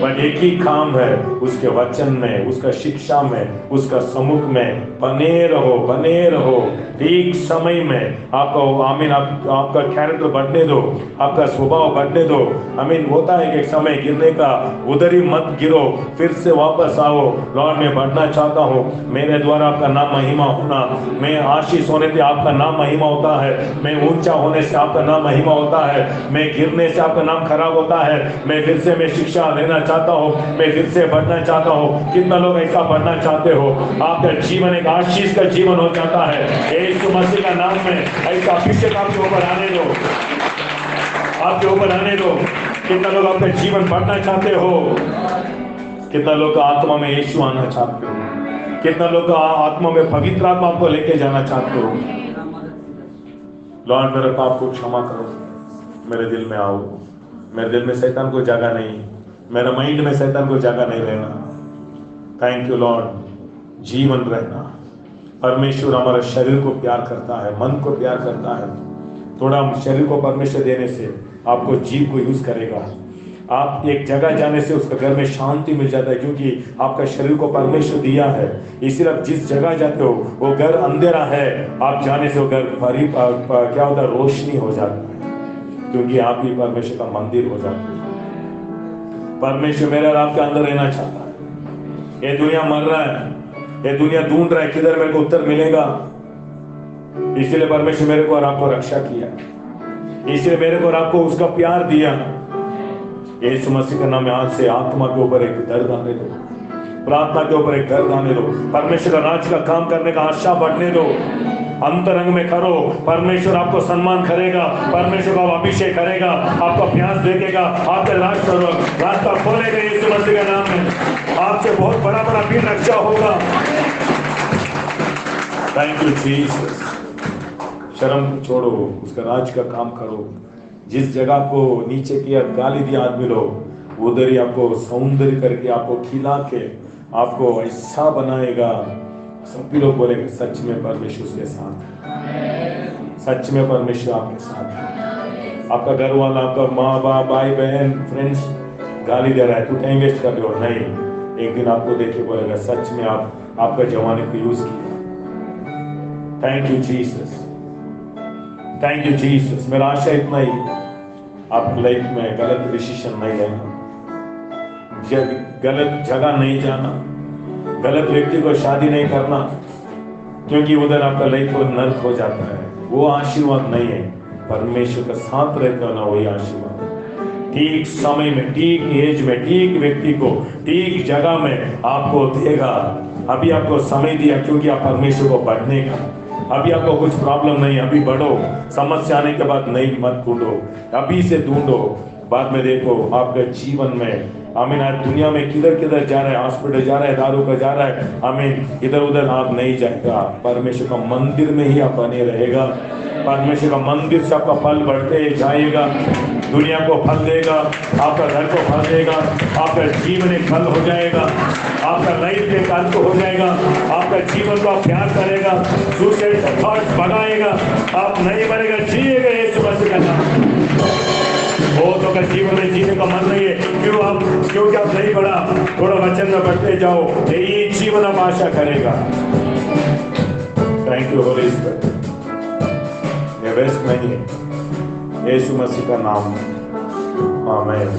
बट एक ही काम है, उसके वचन में, उसका शिक्षा में, उसका सम्मुख में बने रहो। ठीक समय में आपको आमीन आपका कैरेक्टर बढ़ने दो, आपका स्वभाव बढ़ने दो। आमीन होता है कि एक समय गिरने का, उधर ही मत गिरो, फिर से वापस आओ। लॉर्ड मैं बढ़ना चाहता हूँ, मेरे द्वारा आपका नाम महिमा होना, मैं आशीष होने से आपका नाम महिमा होता है, मैं ऊंचा होने से आपका नाम महिमा होता है, मैं गिरने से आपका नाम खराब होता है, मैं फिर से मैं शिक्षा लेना चाहता हूँ, मैं फिर से बढ़ना चाहता हूँ। कितना लोग ऐसा बढ़ना चाहते हो? आपका जीवन एक आशीष का जीवन हो जाता है। यीशु मसीह का नाम में ऐसा अभिषेक आपके ऊपर आने दो, आपके ऊपर आने दो। कितना लोग आपका जीवन बढ़ना चाहते हो? कितना लोग आत्मा में यीशु आना चाहते हो? कितना लोग आत्मा में पवित्र आत्मा आपको लेके जाना चाहते हो? लॉर्ड मेरे पाप को क्षमा करो, मेरे दिल में आओ। मेरे दिल में शैतान को जगह नहीं, मेरे माइंड में शैतान को जगह नहीं रहना। Thank you Lord. जीवन रहना, परमेश्वर हमारे शरीर को प्यार करता है, मन को प्यार करता है। थोड़ा शरीर को परमेश्वर देने से आपको जीव को यूज करेगा। आप एक जगह जाने से उसके घर में शांति मिल जाता है, क्योंकि आपका शरीर को परमेश्वर दिया है। इसीलिए आप जिस जगह जाते हो वो घर अंधेरा है, आप जाने से वो घर क्या होता है, रोशनी हो जाता है, क्योंकि आप ही परमेश्वर का मंदिर हो जाते हैं। परमेश्वर मेरे और आपके अंदर रहना चाहता है। ये दुनिया मर रहा है, ये दुनिया ढूंढ रहा है किधर मेरे को उत्तर मिलेगा। इसीलिए परमेश्वर मेरे को और आपको रक्षा किया, इसलिए मेरे को और आपको उसका प्यार दिया। यीशु मसीह का नाम में आज से आत्मा के ऊपर एक दर्द आने दो, प्रार्थना के ऊपर एक दर्द आने दो, परमेश्वर का राज का काम करने का आशा बढ़ने दो। अंतरंग में करो, परमेश्वर आपको सम्मान करेगा, परमेश्वर का अभिषेक करेगा, आपका प्यास देखेगा, आपके रास्ता खोलेगा। यीशु मसीह के नाम में आपसे बहुत बड़ा बड़ा भी रक्षा होगा। Thank you Jesus. शर्म छोड़ो, उसका राज का काम करो। जिस जगह को नीचे किया, गाली दिया आदमी लोग, उधर ही आपको सौंदर्य करके, आपको खिला के, आपको ऐसा बनाएगा। सभी लोग बोलेंगे सच में परमेश्वर उसके साथ है, सच में परमेश्वर आपके साथ है। आपका घर वाला, आपका माँ बाप, भाई बहन, फ्रेंड्स गाली दे रहा है, तू टाइम वेस्ट कर रहे हो, नहीं, एक दिन आपको देखे बोलेगा सच में आपका जवानी को यूज किया। Thank you Jesus, thank you Jesus. मेरा आशा इतना ही, आप लाइफ में गलत डिसीजन नहीं लेना, गलत जगह नहीं जाना, गलत व्यक्ति को शादी नहीं करना, क्योंकि उधर आपका लाइफ को नर्क हो जाता है। वो आशीर्वाद नहीं है। परमेश्वर का साथ रहते हो ना, वही आशीर्वाद। ठीक समय में, ठीक एज में, ठीक व्यक्ति को ठीक जगह में आपको देगा। अभी आपको समय दिया क्योंकि आप परमेश्वर को बढ़ने का। अभी आपको कुछ प्रॉब्लम नहीं, अभी बढ़ो। समस्या आने के बाद नहीं मत ढूंढो, अभी से ढूंढो, बाद में देखो आपके जीवन में। आमीन। आज दुनिया में किधर किधर जा रहा है, हॉस्पिटल जा रहा है, दारू का जा रहा है, आमीन, इधर उधर आप नहीं जाएगा। परमेश्वर का मंदिर में ही आप बने रहेगा। परमेश्वर का मंदिर से आपका फल बढ़ते जाएगा, दुनिया को फल देगा, आपका घर को फल देगा, आपका जीवन एक फल हो जाएगा, आपका लाइफ एक अंत हो जाएगा, आपका जीवन को आप प्यार करेगा, सुसाइड थॉट्स बढ़ाएगा, आप नहीं मरेगा, जिएगा यीशु मसीह का नाम। बहुतों का जीवन में जीने का मन नहीं है, क्योंकि आप नहीं बढ़ा, थोड़ा वचन में बढ़ते जाओ, यही जीवन आप आशा करेगा। Thank you holy spirit. ये वेस्ट नहीं है, यीशु मसीह का नाम। आमीन।